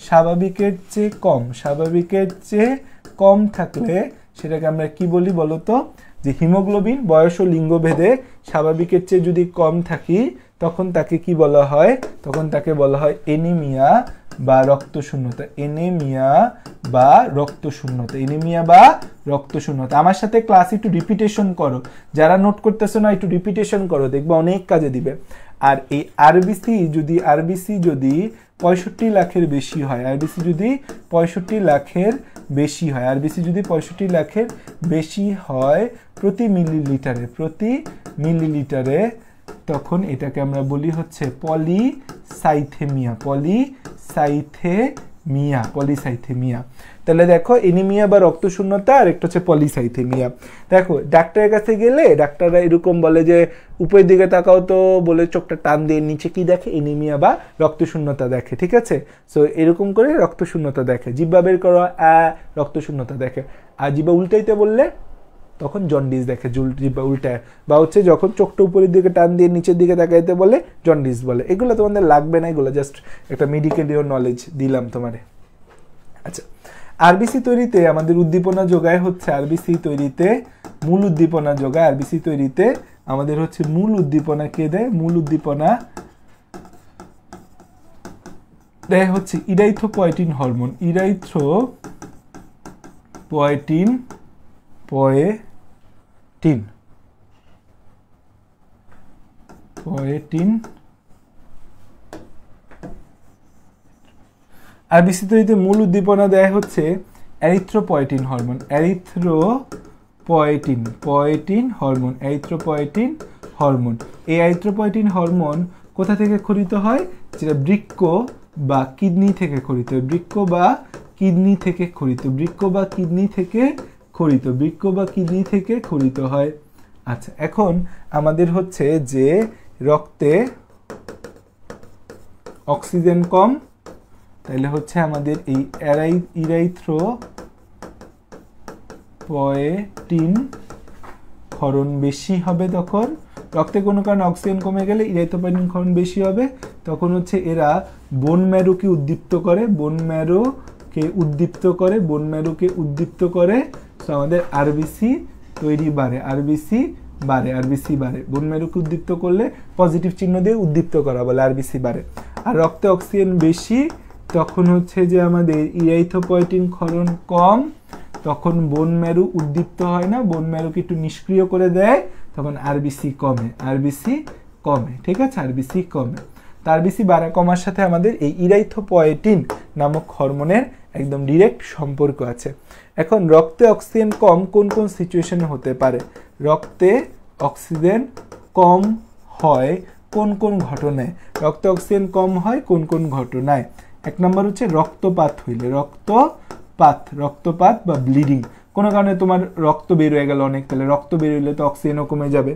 স্বাভাবিকের চেয়ে কম থাকলে সেটাকে আমরা কি বলি বলতো? যে হিমোগ্লোবিন বয়স ও লিঙ্গভেদে স্বাভাবিকের চেয়ে যদি কম থাকি তখন তাকে কি বলা হয়? তখন তাকে বলা হয় এনিমিয়া বা রক্তশূন্যতা। এনিমিয়া বা রক্তশূন্যতা। আমার সাথে ক্লাস একটু রিপিটেশন করো, যারা নোট করতেছো না একটু রিপিটেশন করো, দেখবে অনেক কাজে দিবে। আর এই আরবিসি যদি 65 লাখের বেশি হয়, আরবিসি যদি 65 লাখের বেশি হয় প্রতি মিলিলিটারে, তখন এটাকে আমরা বলি হচ্ছে পলিসাইথেমিয়া। তাহলে দেখো এনিমিয়া বা রক্তশূন্যতা আর একটা হচ্ছে পলিসাইথেমিয়া। দেখো ডাক্তারের কাছে গেলে ডাক্তাররা এরকম বলে যে উপরের দিকে তাকাও তো, বলে চোখটা টান দিয়ে নিচে কি দেখে? এনিমিয়া বা রক্তশূন্যতা দেখে, ঠিক আছে? সো এরকম করে রক্তশূন্যতা দেখে। জিহ্বা বের করো, রক্তশূন্যতা দেখে। আর জিহ্বা উল্টাইতে বললে তখন জন্ডিস দেখে, জিহ্বা উল্টায়। বা হচ্ছে যখন চোখটা উপরের দিকে টান দিয়ে নিচের দিকে তাকাইতে বলে জন্ডিস বলে। এগুলো তোমাদের লাগবে না, এগুলো জাস্ট একটা মেডিকেলীয় নলেজ দিলাম তোমারে। আচ্ছা, আরবিসি তৈরিতে আমাদের উদ্দীপনা যোগায় হচ্ছে, মূল উদ্দীপনা যোগায় আরবিসি তৈরিতে আমাদের হচ্ছে মূল উদ্দীপনা কে দেয়? মূল উদ্দীপনা দেয় হচ্ছে ইরাইথ্রোপয়েটিন হরমোন। ইরাইথ্রোপয়েটিন আরবিসি তৈরিতে মূল উদ্দীপনা দেয় হচ্ছে এরিথ্রোপয়েটিন হরমোন। Erythropoietin hormone. এই এরিথ্রোপয়েটিন হরমোন কোথা থেকে খরিত হয়? যেটা বৃক্ক বা কিডনি থেকে খরিত হয়। বৃক্ক বা কিডনি থেকে খরিত হয়। আচ্ছা, এখন আমাদের হচ্ছে যে রক্তে অক্সিজেন কম, তাহলে হচ্ছে আমাদের এই ইরাইথ্রোপয়েটিন ক্ষরণ বেশি হবে। তখন রক্তে কোনো কারণে অক্সিজেন কমে গেলে ইরাইথ্রোপয়েটিন ক্ষরণ বেশি হবে। তখন হচ্ছে এরা বোন ম্যারোকে উদ্দীপ্ত করে, তো আমাদের আরবিসি তৈরি বাড়ে। বোন ম্যারোকে উদ্দীপ্ত করলে পজিটিভ চিহ্ন দিয়ে উদ্দীপ্ত করা বলে, আরবিসি বাড়ে। আর রক্তে অক্সিজেন বেশি, তখন হচ্ছে যে আমাদের ইরাইথোপয়েটিন ক্ষরণ কম, তখন বোন ম্যারু উদ্দীপ্ত হয় না, বোন ম্যারুকে একটু নিষ্ক্রিয় করে দেয়, তখন আরবিসি কমে, আরবিসি কমে, ঠিক আছে, আরবিসি কমে। আরবিসি বাড়া কমার সাথে আমাদের এই ইরাইথোপয়েটিন নামক হরমোনের একদম ডিরেক্ট সম্পর্ক আছে। এখন রক্তে অক্সিজেন কম কোন কোন সিচুয়েশনে হতে পারে? রক্তে অক্সিজেন কম হয় কোন কোন ঘটনায়? রক্তে অক্সিজেন কম হয় কোন কোন ঘটনায়? এক নম্বর হচ্ছে রক্তপাত হইলে, রক্তপাত বা ব্লিডিং, কোনো কারণে তোমার রক্ত বের হয়ে গেল অনেক, তাহলে রক্ত বের হইলে তো অক্সিজেনও কমে যাবে।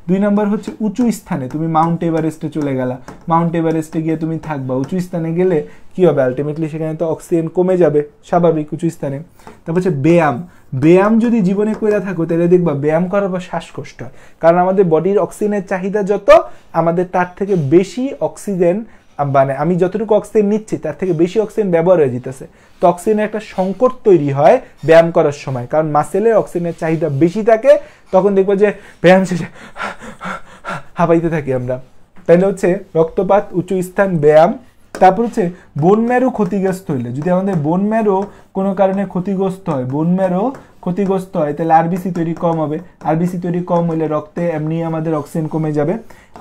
2 নম্বর হচ্ছে উঁচু স্থানে, তুমি মাউন্ট এভারেস্টে চলে গেলা, মাউন্ট এভারেস্টে গিয়ে তুমি থাকবা, উঁচু স্থানে গেলে কি হবে? আলটিমেটলি সেখানে তো অক্সিজেন কমে যাবে, স্বাভাবিক, উঁচু স্থানে। তারপর হচ্ছে ব্যায়াম যদি জীবনে কইরা থাকো তাহলে দেখবা ব্যায়াম করার পর শ্বাসকষ্ট হয়, কারণ আমাদের বডির অক্সিজেনের চাহিদা যত, আমাদের তার থেকে বেশি অক্সিজেন, মানে আমি যতটুকু অক্সিজেন নিচ্ছি তার থেকে বেশি অক্সিজেন ব্যবহার হয়ে যেতেছে, তো অক্সিজেনের একটা সংকট তৈরি হয় ব্যায়াম করার সময়, কারণ মাসেলের অক্সিজেনের চাহিদা বেশি থাকে, তখন দেখবো যে ব্যায়াম শেষে হাঁপাইতে থাকি আমরা। তাইলে হচ্ছে রক্তপাত, উঁচু স্থান, ব্যায়াম। তারপর হচ্ছে বোন ম্যারো ক্ষতিগ্রস্ত হইলে, যদি আমাদের বোন ম্যারো কোনো কারণে ক্ষতিগ্রস্ত হয়, বোন ম্যারো ক্ষতিগ্রস্ত হয়, তাহলে আরবিসি তৈরি কম হবে, আরবিসি তৈরি কম হইলে রক্তে এমনি আমাদের অক্সিজেন কমে যাবে।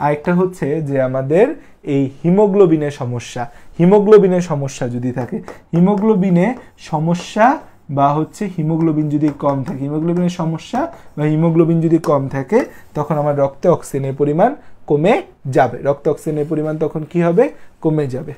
আরেকটা হচ্ছে যে আমাদের এই হিমোগ্লোবিনের সমস্যা যদি থাকে, হিমোগ্লোবিনে সমস্যা বা হচ্ছে হিমোগ্লোবিন যদি কম থাকে, হিমোগ্লোবিনের সমস্যা বা হিমোগ্লোবিন যদি কম থাকে, তখন আমার রক্তে অক্সিজেনের পরিমাণ কমে যাবে, রক্তে অক্সিজেনের পরিমাণ তখন কি হবে? কমে যাবে।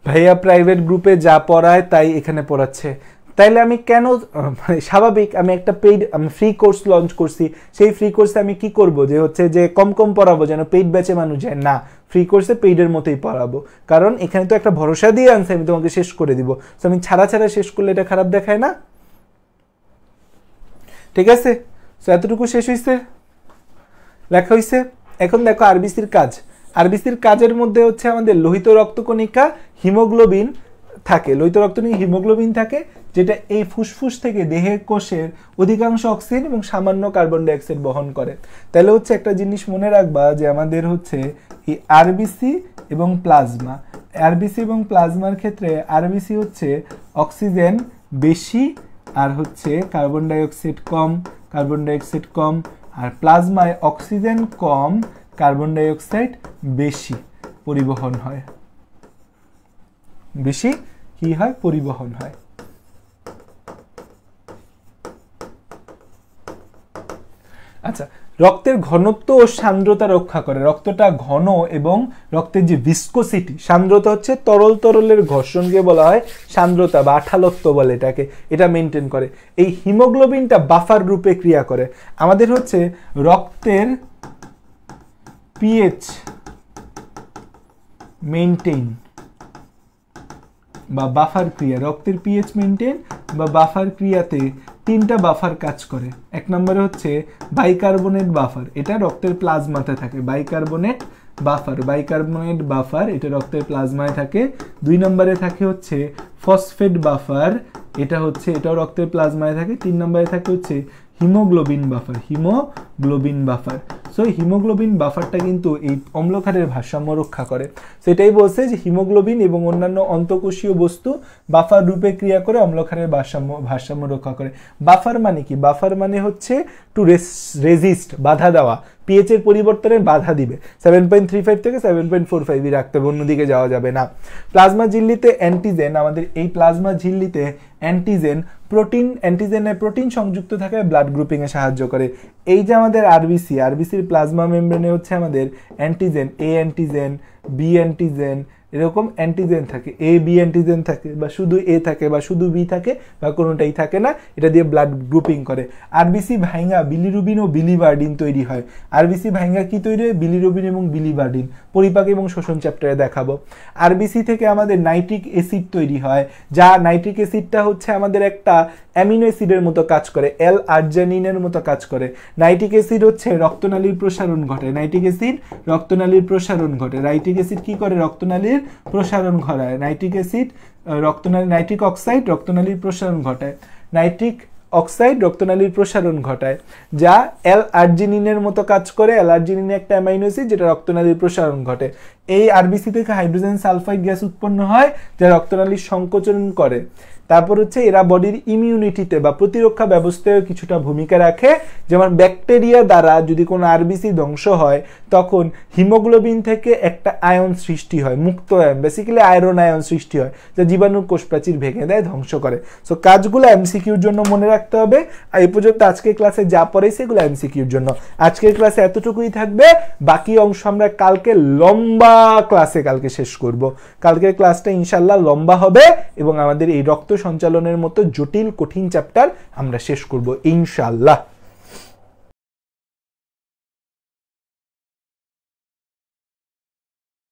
ভাইয়া প্রাইভেট গ্রুপে যা পড়ায় তাই এখানে পড়াচ্ছে, তাইলে আমি কেন, মানে স্বাভাবিক, আমি একটা পেইড ফ্রি কোর্স লঞ্চ করছি, সেই ফ্রি কোর্সে আমি কি করব যে হচ্ছে যে কম পড়াবো যেন পেইড ব্যাচে মানুষ যায় না, ফ্রি কোর্সে পেইডের মতোই পড়াবো, কারণ এখানে তো একটা ভরসা দিয়ে আনছে আমি তোমাকে শেষ করে দিব, তো আমি ছাড়া শেষ করলে এটা খারাপ দেখায় না? ঠিক আছে, তো এতটুকু শেষ হয়েছে, লেখা হয়েছে। এখন দেখো আরবিসির কাজ, আরবিসির কাজের মধ্যে হচ্ছে আমাদের লোহিত রক্তকণিকা হিমোগ্লোবিন থাকে, লোহিত রক্তকণিকা হিমোগ্লোবিন থাকে, যেটা এই ফুসফুস থেকে দেহের কোষের অধিকাংশ অক্সিজেন এবং সামান্য কার্বন ডাইঅক্সাইড বহন করে। তাহলে হচ্ছে একটা জিনিস মনে রাখবা যে আমাদের হচ্ছে এই আরবিসি এবং প্লাজমা, আরবিসি এবং প্লাজমার ক্ষেত্রে আরবিসি হচ্ছে অক্সিজেন বেশি আর হচ্ছে কার্বন ডাইঅক্সাইড কম, আর প্লাজমায় অক্সিজেন কম, কার্বন ডাইঅক্সাইড বেশি পরিবহন হয়, বেশি কি হয়? পরিবহন হয়। আচ্ছা, রক্তের ঘনত্ব ও সান্দ্রতা রক্ষা করে, রক্তটা ঘন এবং রক্তের যে ভিসকোসিটি, সান্দ্রতা হচ্ছে তরলের ঘর্ষণকে বলা হয় সান্দ্রতা বা আঠালত্ব বলে এটাকে, এটা মেনটেন করে। এই হিমোগ্লোবিনটা বাফার রূপে ক্রিয়া করে, আমাদের হচ্ছে রক্তের পিএইচ মেইনটেইন বা বাফার ক্রিয়া, রক্তের পিএইচ মেইনটেইন বা বাফার ক্রিয়াতে 3টা বাফার কাজ করে। এক নম্বরে হচ্ছে বাইকার্বনেট বাফার, এটা রক্তের প্লাজমাতে থাকে, বাইকার্বনেট বাফার এটা রক্তের প্লাজমায় থাকে। 2 নম্বরে থাকে হচ্ছে ফসফেট বাফার, এটাও রক্তের প্লাজমায় থাকে। 3 নম্বরে থাকে হচ্ছে হিমোগ্লোবিন বাফার। সো হিমোগ্লোবিন বাফারটা কিন্তু এই অম্লক্ষারের ভারসাম্য রক্ষা করে। সেটাই বলছে যে হিমোগ্লোবিন এবং অন্যান্য অন্তঃকোষীয় বস্তু বাফার রূপে ক্রিয়া করে অম্লক্ষারের ভারসাম্য রক্ষা করে। বাফার মানে কি? বাফার মানে হচ্ছে টু রেজিস্ট, বাধা দেওয়া, পিএইচ এর পরিবর্তনের বাধা দিবে। 7.35 থেকে 7.45 রাখতে হবে, অন্যদিকে যাওয়া যাবে না। প্লাজমা ঝিল্লিতে অ্যান্টিজেন, আমাদের এই প্লাজমা ঝিল্লিতে অ্যান্টিজেনের প্রোটিন সংযুক্ত থাকে, ব্লাড গ্রুপিং এ সাহায্য করে। এই যে আমাদের আরবিসির প্লাজমা মেমব্রেনে হচ্ছে আমাদের অ্যান্টিজেন, এ অ্যান্টিজেন, বি অ্যান্টিজেন এরকম অ্যান্টিজেন থাকে, এ বি অ্যান্টিজেন থাকে, বা শুধু এ থাকে বা শুধু বি থাকে বা কোনোটাই থাকে না, এটা দিয়ে ব্লাড গ্রুপিং করে। আরবিসি ভাইঙ্গা বিলিরুবিন ও বিলিভার্ডিন তৈরি হয়। আরবিসি ভাইঙ্গা কি তৈরি হয়? বিলিরুবিন এবং বিলিভার্ডিন, পরিপাক এবং শোষণ চ্যাপ্টারে দেখাবো। আরবিসি থেকে আমাদের নাইট্রিক অ্যাসিড তৈরি হয়, যা নাইট্রিক অ্যাসিডটা হচ্ছে আমাদের একটা অ্যামিনো অ্যাসিডের মতো কাজ করে, এল আর্জিনিনের মতো কাজ করে। নাইট্রিক অ্যাসিড হচ্ছে রক্তনালীর প্রসারণ ঘটায়, নাইট্রিক অ্যাসিড রক্তনালীর প্রসারণ ঘটে। নাইট্রিক অ্যাসিড কি করে? রক্তনালীর প্রসারণ ঘটায়। নাইট্রিক অ্যাসিড রক্তনালী, নাইট্রিক অক্সাইড রক্তনালীর প্রসারণ ঘটায়। নাইট্রিক অক্সাইড রক্তনালীর প্রসারণ ঘটায়, যা এল আর্জিনিনের মতো কাজ করে। এল আর্জিনিন একটা অ্যামাইনো অ্যাসিড যেটা রক্তনালীর প্রসারণ ঘটে। এই আরবিসি থেকে হাইড্রোজেন সালফাইড গ্যাস উৎপন্ন হয়, যা রক্তনালীর সংকোচন করে। তারপর হচ্ছে এরা বডির ইমিউনিটিতে বা প্রতিরক্ষা ব্যবস্থায় কিছুটা ভূমিকা রাখে। যেমন ব্যাকটেরিয়া দ্বারা যদি কোনো আরবিসি ধ্বংস হয়, তখন হিমোগ্লোবিন থেকে একটা আয়ন সৃষ্টি হয়, মুক্ত আয়ন, বেসিক্যালি আয়রন আয়ন সৃষ্টি হয়, যা জীবাণুর কোষ প্রাচীর ভেঙে দেয়, ধ্বংস করে। সো কাজগুলো এমসিকিউর জন্য মনে রাখতে হবে। আর এই পর্যন্ত আজকের ক্লাসে যা পড়াইছে এগুলো এমসিকিউর জন্য। আজকের ক্লাসে এতটুকুই থাকবে, বাকি অংশ আমরা কালকে লম্বা ক্লাসে কালকে শেষ করব। কালকের ক্লাসটা ইনশাল্লাহ লম্বা হবে এবং আমাদের এই রক্ত সঞ্চালনের মতো জটিল কঠিন চ্যাপ্টার আমরা শেষ করব ইনশাল্লাহ।